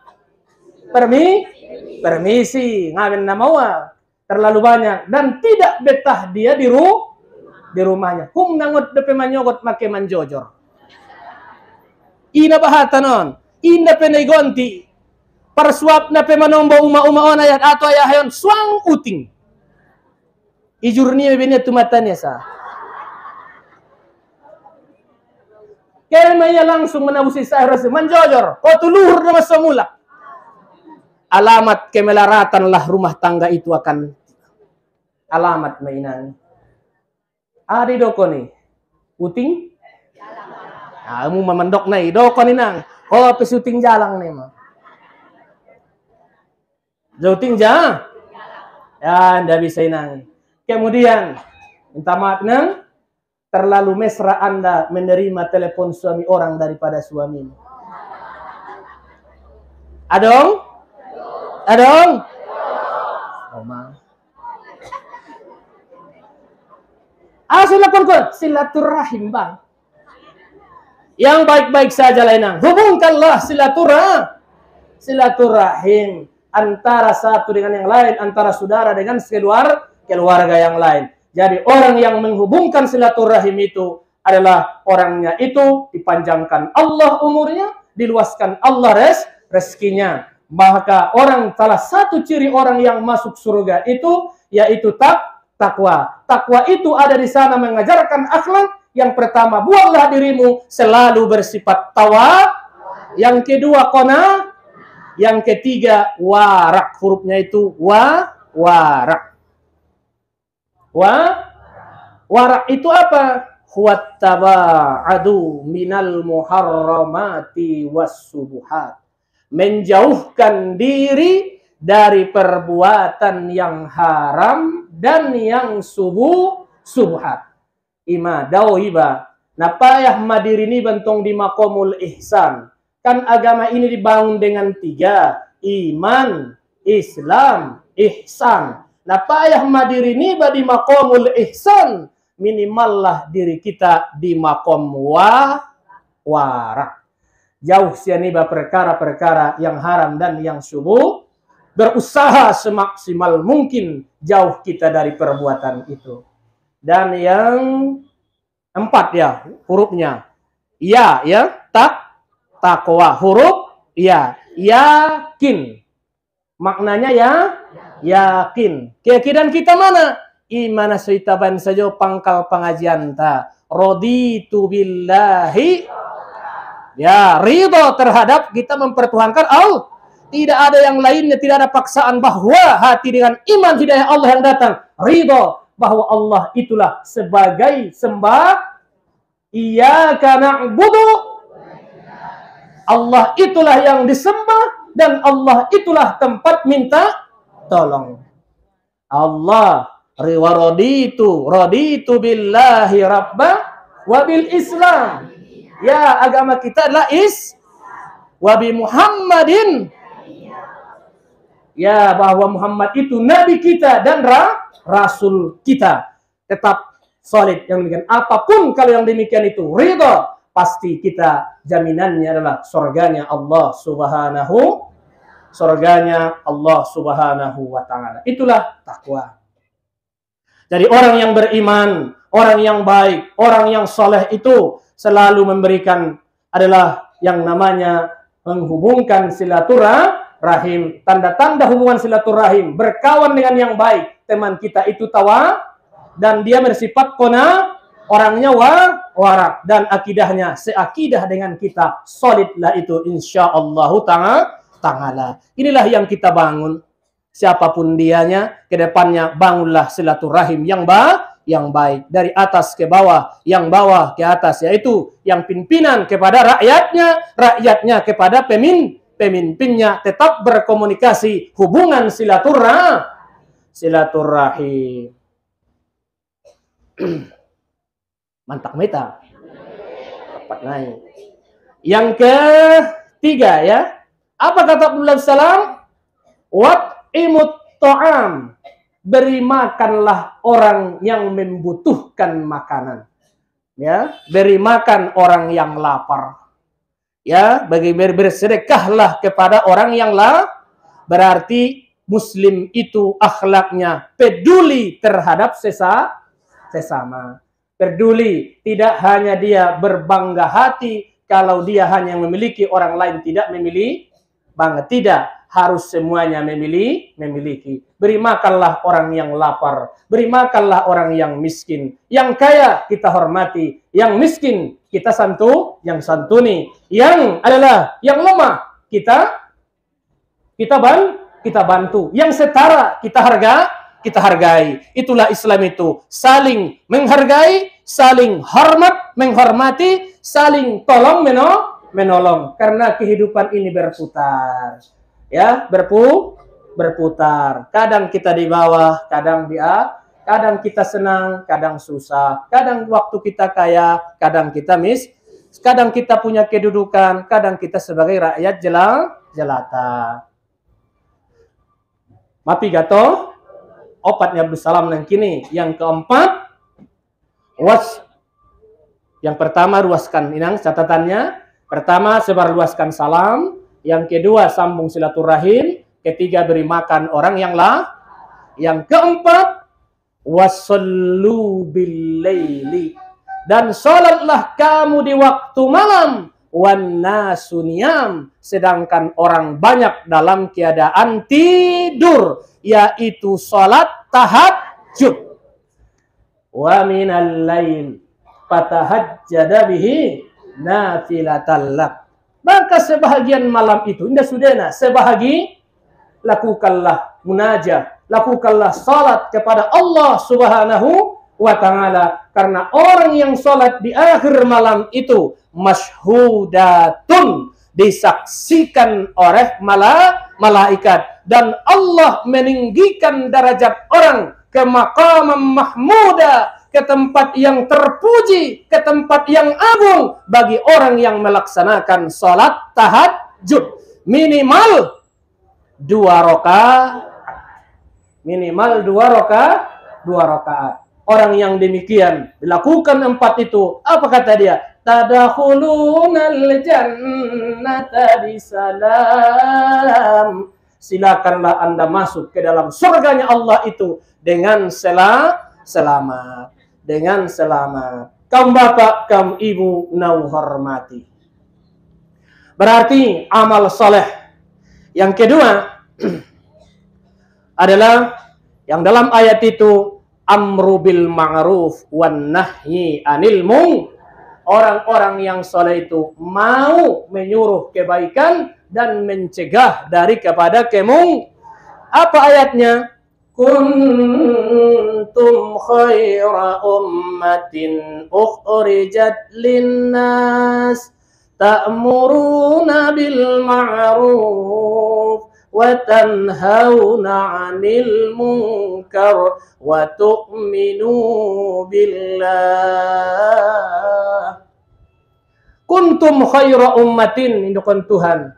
permisi. Ngawin namawa. Terlalu banyak. Dan tidak betah dia di rumahnya. Hum nangot depe manyogot make manjojor. Ina bahata non. Ina penaigonti. Persuap na pemanombo uma-uma ayat atau ayahayon suang uting. Ijurni binet tumatannya sa. Kaya maya langsung menabusi sa rasa manjojor. Kau tuluhur nama semula. Alamat kemelaratanlah rumah tangga itu akan alamat mainan. Adi doko nih. Uting? Kamu memendok nih. Doko nih nang. Oh pesuting jalang nih mah. Jauting ja. Ya, anda bisa inang. Kemudian, minta maaf nang, terlalu mesra Anda menerima telepon suami orang daripada suami. Adong? Adong? Oma. Silaturahim bang. Yang baik-baik saja lainang. Hubungkanlah silaturahim. Antara satu dengan yang lain, antara saudara dengan keluarga yang lain. Jadi orang yang menghubungkan silaturahim itu adalah orangnya itu dipanjangkan Allah umurnya, diluaskan Allah rezekinya. Maka salah satu ciri orang yang masuk surga itu yaitu takwa. Takwa itu ada di sana mengajarkan akhlak. Yang pertama, buanglah dirimu selalu bersifat tawa. Yang kedua, qana. Yang ketiga, warak. Hurufnya itu warak. Warak itu apa? Wattaba'adu minal muharramati wassubuhat. Menjauhkan diri dari perbuatan yang haram dan yang subuhat. Ima daw iba. Napayah madirini bentong di makomul ihsan. Kan agama ini dibangun dengan 3. Iman, Islam, ihsan. Nah payah madirini di makomul ihsan. Minimallah diri kita di makom warak. Jauh sianiba perkara-perkara yang haram dan yang subuh. Berusaha semaksimal mungkin jauh kita dari perbuatan itu. Dan yang 4 ya hurufnya. Ya, takwa. Huruf ya. Yakin. Maknanya yakin. Keyakinan kita mana? Imana suitaban saja pangkal pengajian ta. Raditu billahi. Ya, ridho terhadap kita mempertuhankan Allah. Tidak ada yang lainnya, tidak ada paksaan bahwa hati dengan iman hidayah Allah yang datang. Ridho bahwa Allah itulah sebagai sembah. Iyyaka na'budu. Allah itulah yang disembah dan Allah itulah tempat minta tolong. Allah raditu billahi rabba wa bil Islam. Ya, agama kita adalah wa bi Muhammadin. Ya, bahwa Muhammad itu nabi kita dan rasul kita. Tetap solid yang demikian. Apapun kalau yang demikian itu ridha, pasti kita jaminannya adalah surganya Allah Subhanahu wa ta'ala. Itulah takwa. Jadi orang yang beriman, orang yang baik, orang yang soleh itu selalu memberikan adalah yang namanya menghubungkan silaturahim. Tanda-tanda hubungan silaturahim, berkawan dengan yang baik. Teman kita itu tawa dan dia bersifat qana. Orangnya warak dan akidahnya seakidah dengan kita, solidlah itu insyaallah Ta'ala. Inilah yang kita bangun. Siapapun dianya, ke depannya bangunlah silaturahim yang baik. Dari atas ke bawah, yang bawah ke atas. Yaitu yang pimpinan kepada rakyatnya, rakyatnya kepada pemimpinnya. Tetap berkomunikasi, hubungan silaturahim. Mantap meta. Dapat naik. Yang ketiga ya. Apa kata Abdullah salam? Imut ta'am, beri makanlah orang yang membutuhkan makanan. Ya, beri makan orang yang lapar. Ya, bersedekahlah kepada orang yang lapar. Berarti Muslim itu akhlaknya peduli terhadap sesama. Peduli, tidak hanya dia berbangga hati kalau dia hanya memiliki, orang lain tidak memiliki bangga. Tidak. Harus semuanya memiliki. Beri makanlah orang yang lapar. Beri makanlah orang yang miskin. Yang kaya kita hormati. Yang miskin kita santuni. Yang adalah yang lemah kita bantu. Yang setara kita hargai. Itulah Islam itu. Saling menghargai, saling hormat, menghormati, saling tolong menolong. Karena kehidupan ini berputar. Ya, berputar. Kadang kita di bawah, kadang kadang kita senang, kadang susah. Kadang waktu kita kaya, kadang kita kadang kita punya kedudukan, kadang kita sebagai rakyat jelata. Mapi gato, opatnya Abdul Salam yang kini. Yang keempat, yang pertama ruaskan inang catatannya. Pertama sebarluaskan salam. Yang kedua sambung silaturahim, ketiga beri makan orang yang yang keempat wasallu bil-laili, dan salatlah kamu di waktu malam, wan nasu niyam, sedangkan orang banyak dalam keadaan tidur, yaitu salat tahajud. Wa minal lail fatahajjada bihi nafilatan lak. Maka sebahagian malam itu, indah sudena, lakukanlah munajah, lakukanlah salat kepada Allah Subhanahu wa Ta'ala. Karena orang yang salat di akhir malam itu masyhudatun, disaksikan oleh malaikat, dan Allah meninggikan derajat orang ke maqam mahmuda, ke tempat yang terpuji, ke tempat yang agung bagi orang yang melaksanakan salat tahajud minimal 2 rakaat. Minimal 2 rakaat. Orang yang demikian dilakukan 4 itu, apa kata dia? Tadkhulunal jannata bisalam. Silakanlah Anda masuk ke dalam surganya Allah itu dengan selamat. Dengan selamat. Kaum bapak, kaum ibu nau hormati. Berarti amal soleh. Yang kedua adalah yang dalam ayat itu amru bil ma'ruf wan nahyi anil munkar. Orang-orang yang soleh itu mau menyuruh kebaikan dan mencegah kepada kemungkaran. Apa ayatnya? Kuntum khaira ummatin ukhrijat linnas ta'muruna bil ma'ruf wa tanhauna 'anil munkar wa tu'minu billah. Kuntum khaira ummatin, indukan Tuhan.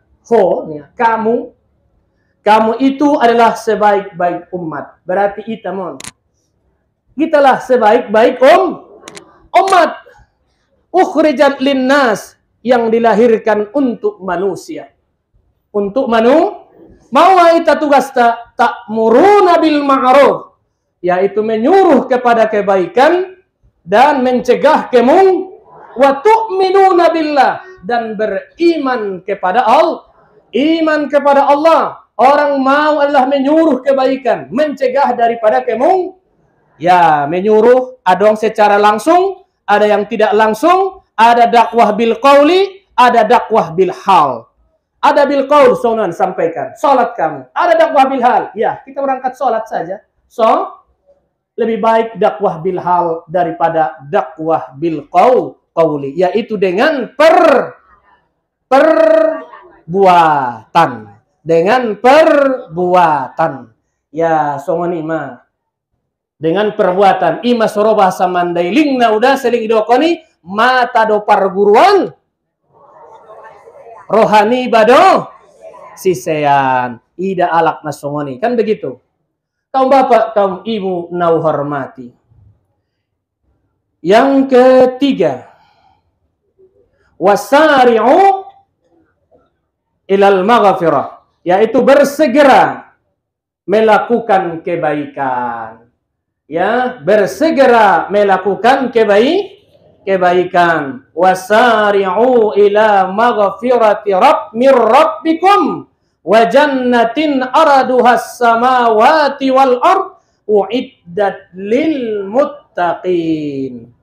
Kamu itu adalah sebaik-baik umat. Berarti kitalah sebaik-baik umat. Ukhrijat linnas, yang dilahirkan untuk manusia. Untuk mau kita tugas ta'muruna bil ma'ruf, yaitu menyuruh kepada kebaikan dan mencegah kemungkaran. Wa tu'minuna billah, dan beriman kepada Allah. Iman kepada Allah. Orang mau adalah menyuruh kebaikan, mencegah daripada kemungkaran. Ya, menyuruh ada yang secara langsung, ada yang tidak langsung, ada dakwah bil qauli, ada dakwah bil hal. Ada bil qaul, sonan sampaikan. Salat kamu. Ada dakwah bil hal. Ya, kita berangkat salat saja. So, lebih baik dakwah bil hal daripada dakwah bil qauli, yaitu dengan perbuatan. Dengan perbuatan. Ya, songoni mah. Dengan perbuatan. Ima soroba samandailing na udah seling idokoni mata do perguruan rohani bado sisean ida alak nasongoni, kan begitu. Kaum bapak, kaum ibu nau hormati. Yang ketiga, wasari'u ilal maghfirah, yaitu bersegera melakukan kebaikan. Ya, bersegera melakukan kebaikan. Wasari'u ila maghfirati mir rabbikum wa jannatin araduhas samawati wal ard uiddat lil muttaqin.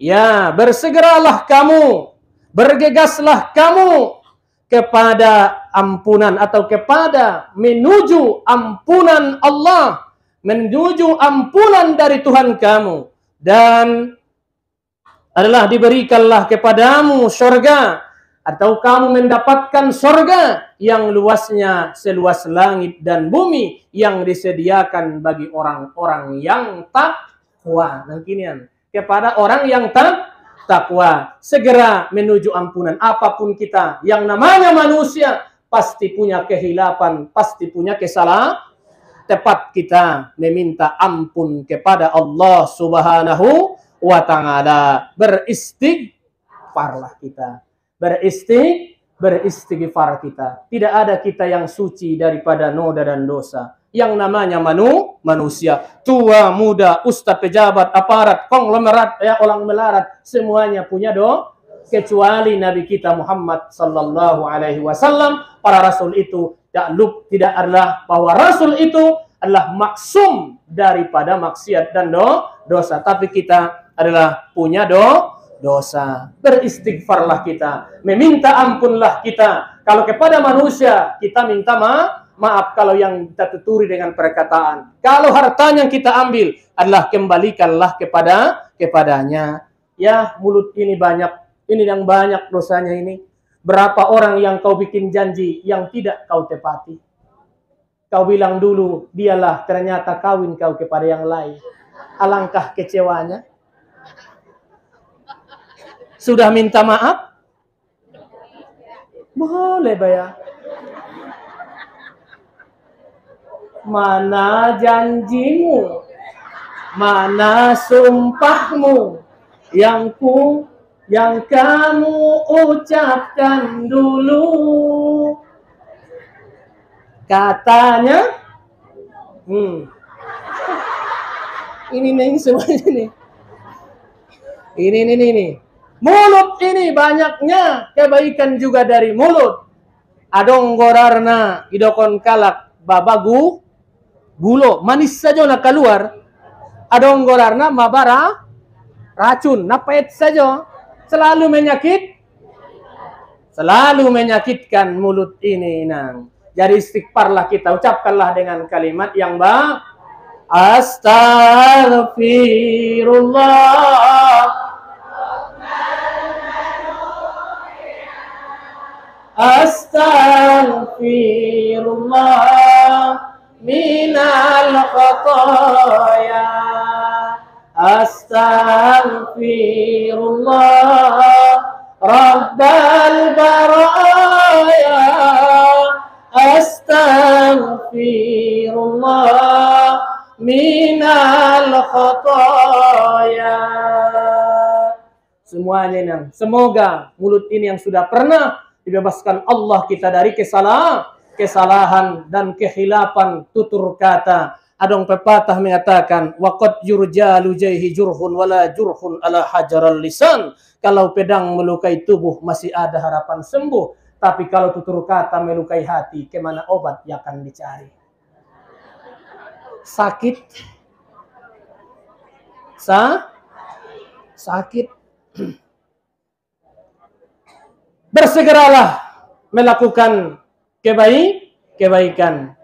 Ya, bersegeralah kamu, bergegaslah kamu kepada ampunan atau kepada menuju ampunan Allah, menuju ampunan dari Tuhan kamu, dan adalah diberikanlah kepadamu surga, atau kamu mendapatkan surga yang luasnya seluas langit dan bumi, yang disediakan bagi orang-orang yang takwa. Nangkinian kepada orang yang takwa, segera menuju ampunan. Apapun kita, yang namanya manusia pasti punya kehilapan, pasti punya kesalahan. Tepat kita meminta ampun kepada Allah Subhanahu wa ta'ala. Beristighfarlah kita. Beristighfar kita. Tidak ada kita yang suci daripada noda dan dosa. Yang namanya manusia. Tua, muda, ustaz, pejabat, aparat, konglomerat, ya, orang melarat. Semuanya punya kecuali Nabi kita Muhammad sallallahu alaihi wasallam. Para rasul itu tidak adalah bahwa rasul itu adalah maksum daripada maksiat dan dosa. Tapi kita adalah punya dosa. Beristighfarlah kita, meminta ampunlah kita. Kalau kepada manusia kita minta maaf kalau yang kita tuturi dengan perkataan. Kalau hartanya yang kita ambil adalah kembalikanlah kepadanya. Ya, mulut ini yang banyak dosanya ini. Berapa orang yang kau bikin janji yang tidak kau tepati. Kau bilang dulu dialah, ternyata kawin kau kepada yang lain. Alangkah kecewanya. Sudah minta maaf? Boleh bayar. Mana janjimu? Mana sumpahmu? Yang kamu ucapkan dulu. Katanya, ini nih semuanya nih. Ini. Mulut ini banyaknya kebaikan juga dari mulut. Adong gorarna idokon kalak babagu gulo manis saja nak keluar. Adong gorarna mabara racun napait saja. Selalu menyakitkan mulut ini, nang. Jadi istighfarlah kita, ucapkanlah dengan kalimat yang baik. Astaghfirullah. Astaghfirullah minal khataya. Astaghfirullah Rabbal baraya. Astaghfirullah minal khataya. Semuanya nang. Semoga mulut ini yang sudah pernah dibebaskan Allah kita dari kesalahan dan kehilapan tutur kata. Adong pepatah mengatakan, waqad yurjalu jaihi jurhun wala jurhun ala hajaral lisan. Kalau pedang melukai tubuh masih ada harapan sembuh, tapi kalau tutur kata melukai hati, kemana obat yang akan dicari? Sakit. Sakit. Bersegeralah melakukan kebaikan.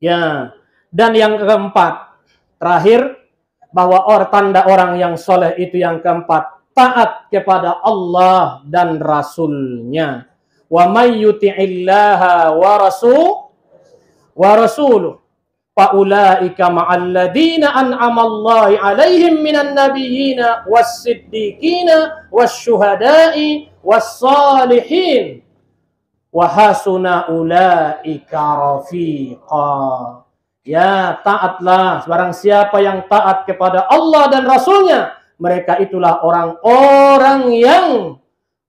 Ya, dan yang keempat, terakhir, bahwa tanda orang yang soleh itu yang keempat, taat kepada Allah dan Rasulnya. Wa may yuti'illaha wa rasuluh faulaika ma'al ladzina an'amallahi 'alaihim minan nabiyyina was-siddiqina wasyuhada'i was-salihin wa hasuna ulaika rafiqa. Ya, taatlah barang siapa yang taat kepada Allah dan Rasulnya, mereka itulah orang-orang yang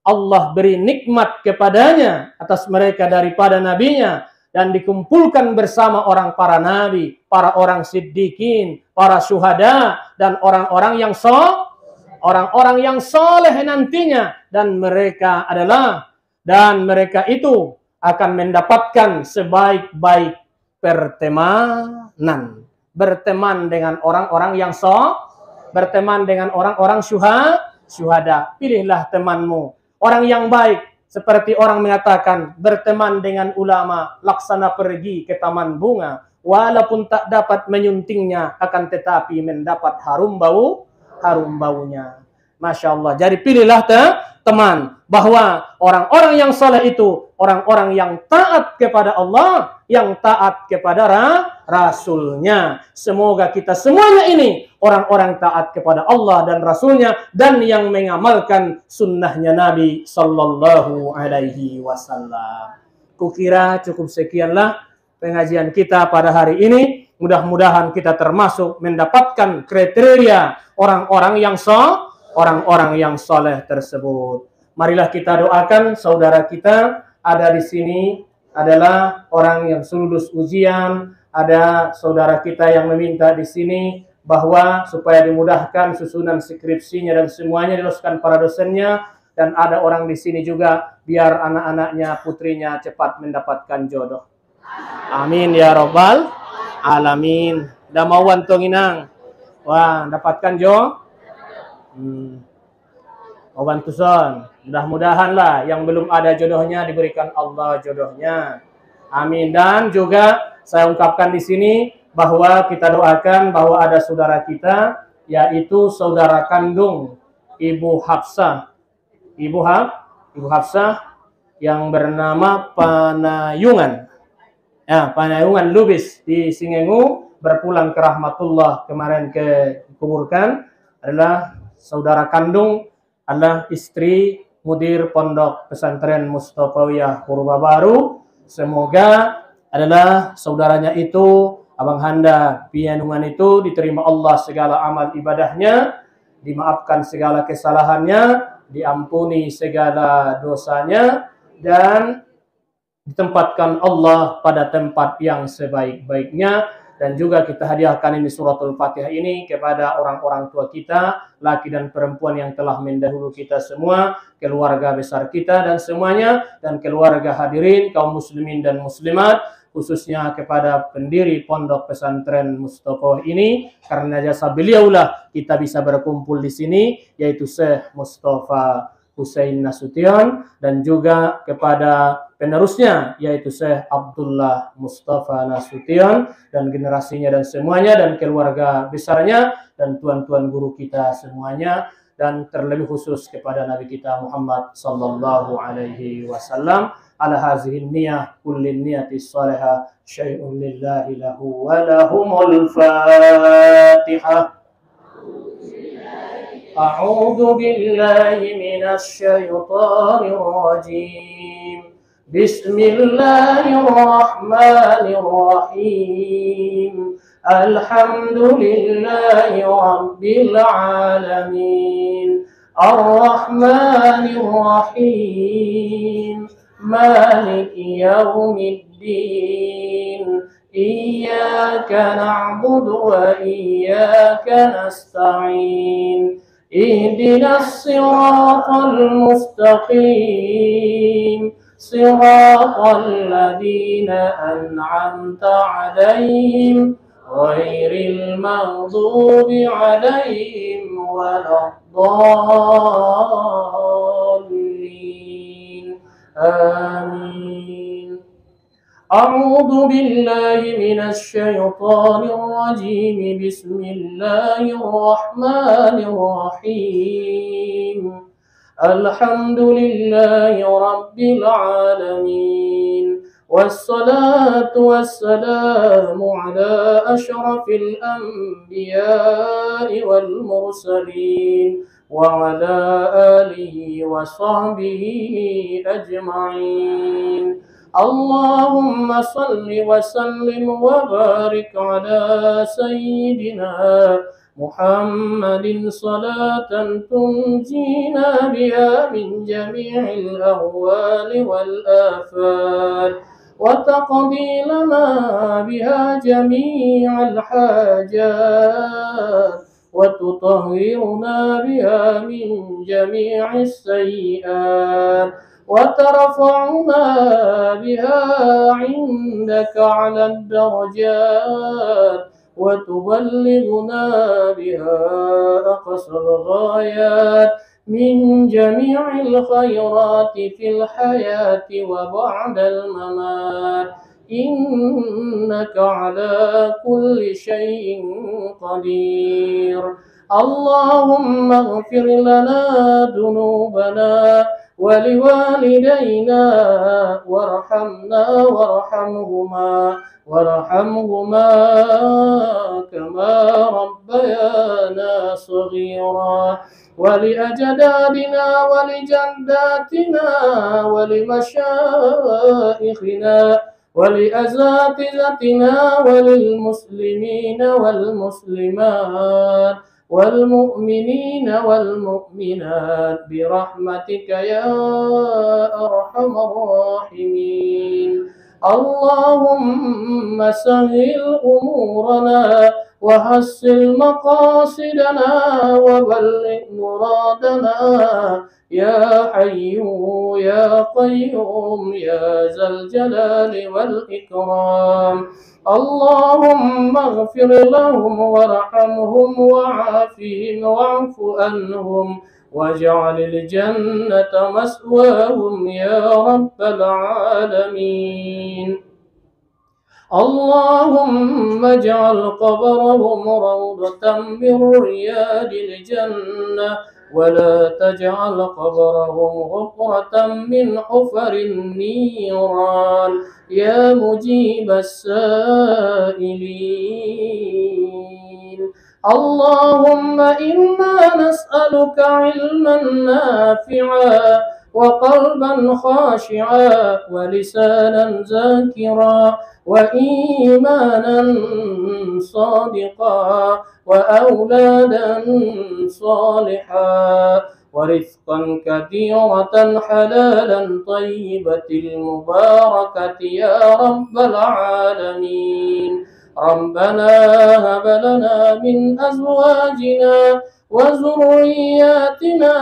Allah beri nikmat kepadanya atas mereka daripada nabinya, dan dikumpulkan bersama para nabi, para orang siddiqin, para syuhada, dan orang-orang yang soleh nantinya, dan mereka itu akan mendapatkan sebaik-baik pertemanan, berteman dengan orang-orang yang berteman dengan orang-orang syuhada. Pilihlah temanmu orang yang baik, seperti orang mengatakan, berteman dengan ulama laksana pergi ke taman bunga, walaupun tak dapat menyuntingnya, akan tetapi mendapat harum baunya. Masya Allah. Jadi pilihlah teman, bahwa orang-orang yang saleh itu orang-orang yang taat kepada Allah, yang taat kepada Rasulnya. Semoga kita semuanya ini orang-orang taat kepada Allah dan Rasulnya, dan yang mengamalkan sunnahnya Nabi Sallallahu Alaihi Wasallam. Kukira cukup sekianlah pengajian kita pada hari ini. Mudah-mudahan kita termasuk mendapatkan kriteria orang-orang yang soleh tersebut. Marilah kita doakan saudara kita ada di sini adalah orang yang lulus ujian, ada saudara kita yang meminta di sini bahwa supaya dimudahkan susunan skripsinya dan semuanya diluluskan para dosennya, dan ada orang di sini juga biar anak-anaknya, putrinya cepat mendapatkan jodoh. Amin ya rabbal alamin. Dah mau wantonginang. Wah, dapatkan bantu son. Mudah-mudahan lah yang belum ada jodohnya diberikan Allah jodohnya. Amin. Dan juga saya ungkapkan di sini bahwa kita doakan bahwa ada saudara kita, yaitu saudara kandung Ibu Hafsah. Ibu Hafsah yang bernama Panayungan. Ya, Panayungan Lubis di Singengu, berpulang ke rahmatullah kemarin dikuburkan, adalah saudara kandung, adalah istri mudir Pondok Pesantren Mustafawiyah Purba Baru. Semoga adalah saudaranya itu, Abang Handa Pianungan itu, diterima Allah segala amal ibadahnya, dimaafkan segala kesalahannya, diampuni segala dosanya, dan ditempatkan Allah pada tempat yang sebaik-baiknya. Dan juga kita hadiahkan ini suratul Fatihah ini kepada orang-orang tua kita, laki dan perempuan yang telah mendahulu kita semua, keluarga besar kita dan semuanya, dan keluarga hadirin kaum muslimin dan muslimat, khususnya kepada pendiri Pondok Pesantren Mustafa ini, karena jasa beliaulah kita bisa berkumpul di sini, yaitu Syekh Mustafa Husain Nasution, dan juga kepada penerusnya yaitu Syekh Abdullah Mustafa Nasution dan generasinya dan semuanya, dan keluarga besarnya, dan tuan-tuan guru kita semuanya, dan terlebih khusus kepada Nabi kita Muhammad sallallahu alaihi wasallam. Ala hazihi niyah kullin niyati salihah syai'un lillahi lahu wa lahumul Fatihah. أعوذ بالله من الشيطان الرجيم بسم الله الرحمن الرحيم الحمد لله رب العالمين الرحمن الرحيم مالك يوم الدين إياك نعبد وإياك نستعين اهدنا الصراط المستقيم صراط الذين أنعمت عليهم غير المغضوب عليهم ولا الضالين آمين. أعوذ بالله من الشيطان الرجيم. بسم الله الرحمن الرحيم. الحمد لله رب العالمين، والصلاة والسلام على أشرف الأنبياء والمرسلين وعلى آله وصحبه أجمعين. اللهم صل وسلم وبارك على سيدنا محمد صلاة تنجينا بها من جميع الأهوال والآفات، وتقضي لنا بها جميع الحاجات، وتطهرنا بها من جميع السيئات، وترفعنا بها عندك على الدرجات، وتبلغنا بها أقصى الغايات من جميع الخيرات في الحياة وبعد الممات، إنك على كل شيء قدير. اللهم اغفر لنا ذنوبنا ولوالدينا وارحمهما كما ربيانا صغيرا، ولأجدادنا ولجداتنا ولمشائخنا ولأساتذتنا وللمسلمين والمسلمات والمؤمنين والمؤمنات برحمتك يا أرحم الراحمين. اللهم سهل أمورنا وحسن مقاصدنا وبلغ مرادنا يا حي يا قيوم يا ذا الجلال والإكرام. اللهم اغفر لهم وارحمهم وعافهم واعف عنهم واجعل الجنة مسواهم يا رب العالمين. اللهم اجعل قبرهم روضة من رياض الجنة، ولا تجعل قبرهم حفرة من حفر النيران يا مجيب السائلين. اللهم إنا نسألك علما نافعا وقلبا خاشعا ولسانا ذاكرا وإيمانا صادقا وأولادا صالحا ورزقا كثيرة حلالا طيبة المباركة يا رب العالمين. ربنا هب لنا من أزواجنا وذرياتنا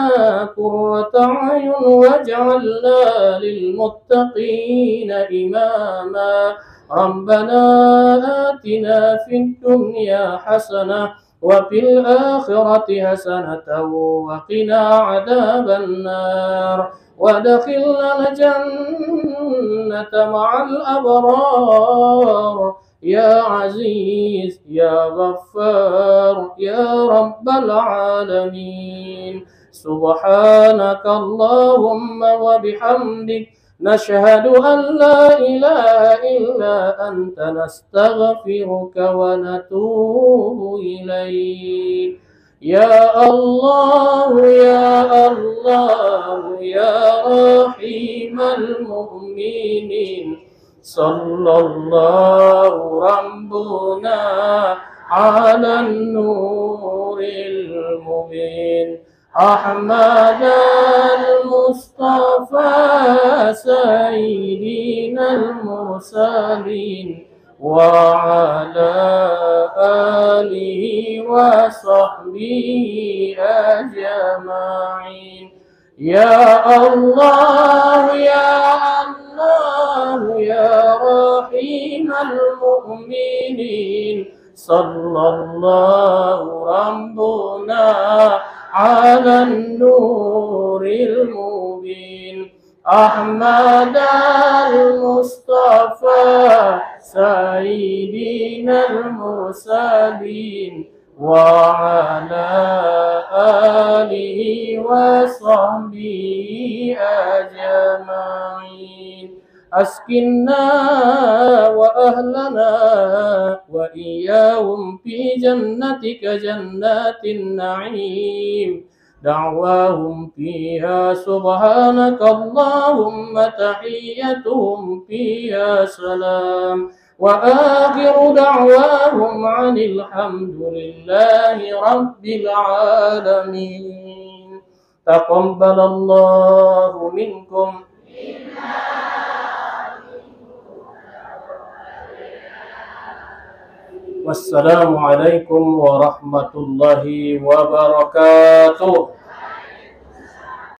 قرة أعين واجعلنا للمتقين إماما. ربنا آتنا في الدنيا حسنة وفي الآخرة حسنة وقنا عذاب النار، وادخلنا الجنة مع الأبرار يا عزيز يا غفار يا رب العالمين. سبحانك اللهم وبحمدك نشهد أن لا إله إلا أنت نستغفرك ونتوب إليك. يا الله يا الله يا رحيم المؤمنين، صلى الله ربنا على النور المبين أحمد المصطفى سيدنا المرسلين وعلى آله وصحبه أجمعين. يا الله يا الله يا رحيم المؤمنين، صلى الله ربنا على النور المبين أحمد المصطفى سيدنا المرسلين وعلى آله وصحبه أجمعين أسكننا وأهلنا وإياهم في جنتك جنات النعيم دعواهم فيها سبحانك اللهم تحيتهم فيها سلام وآخر دعواهم عن الحمد لله رب العالمين تقبل الله منكم والسلام عليكم ورحمة الله وبركاته.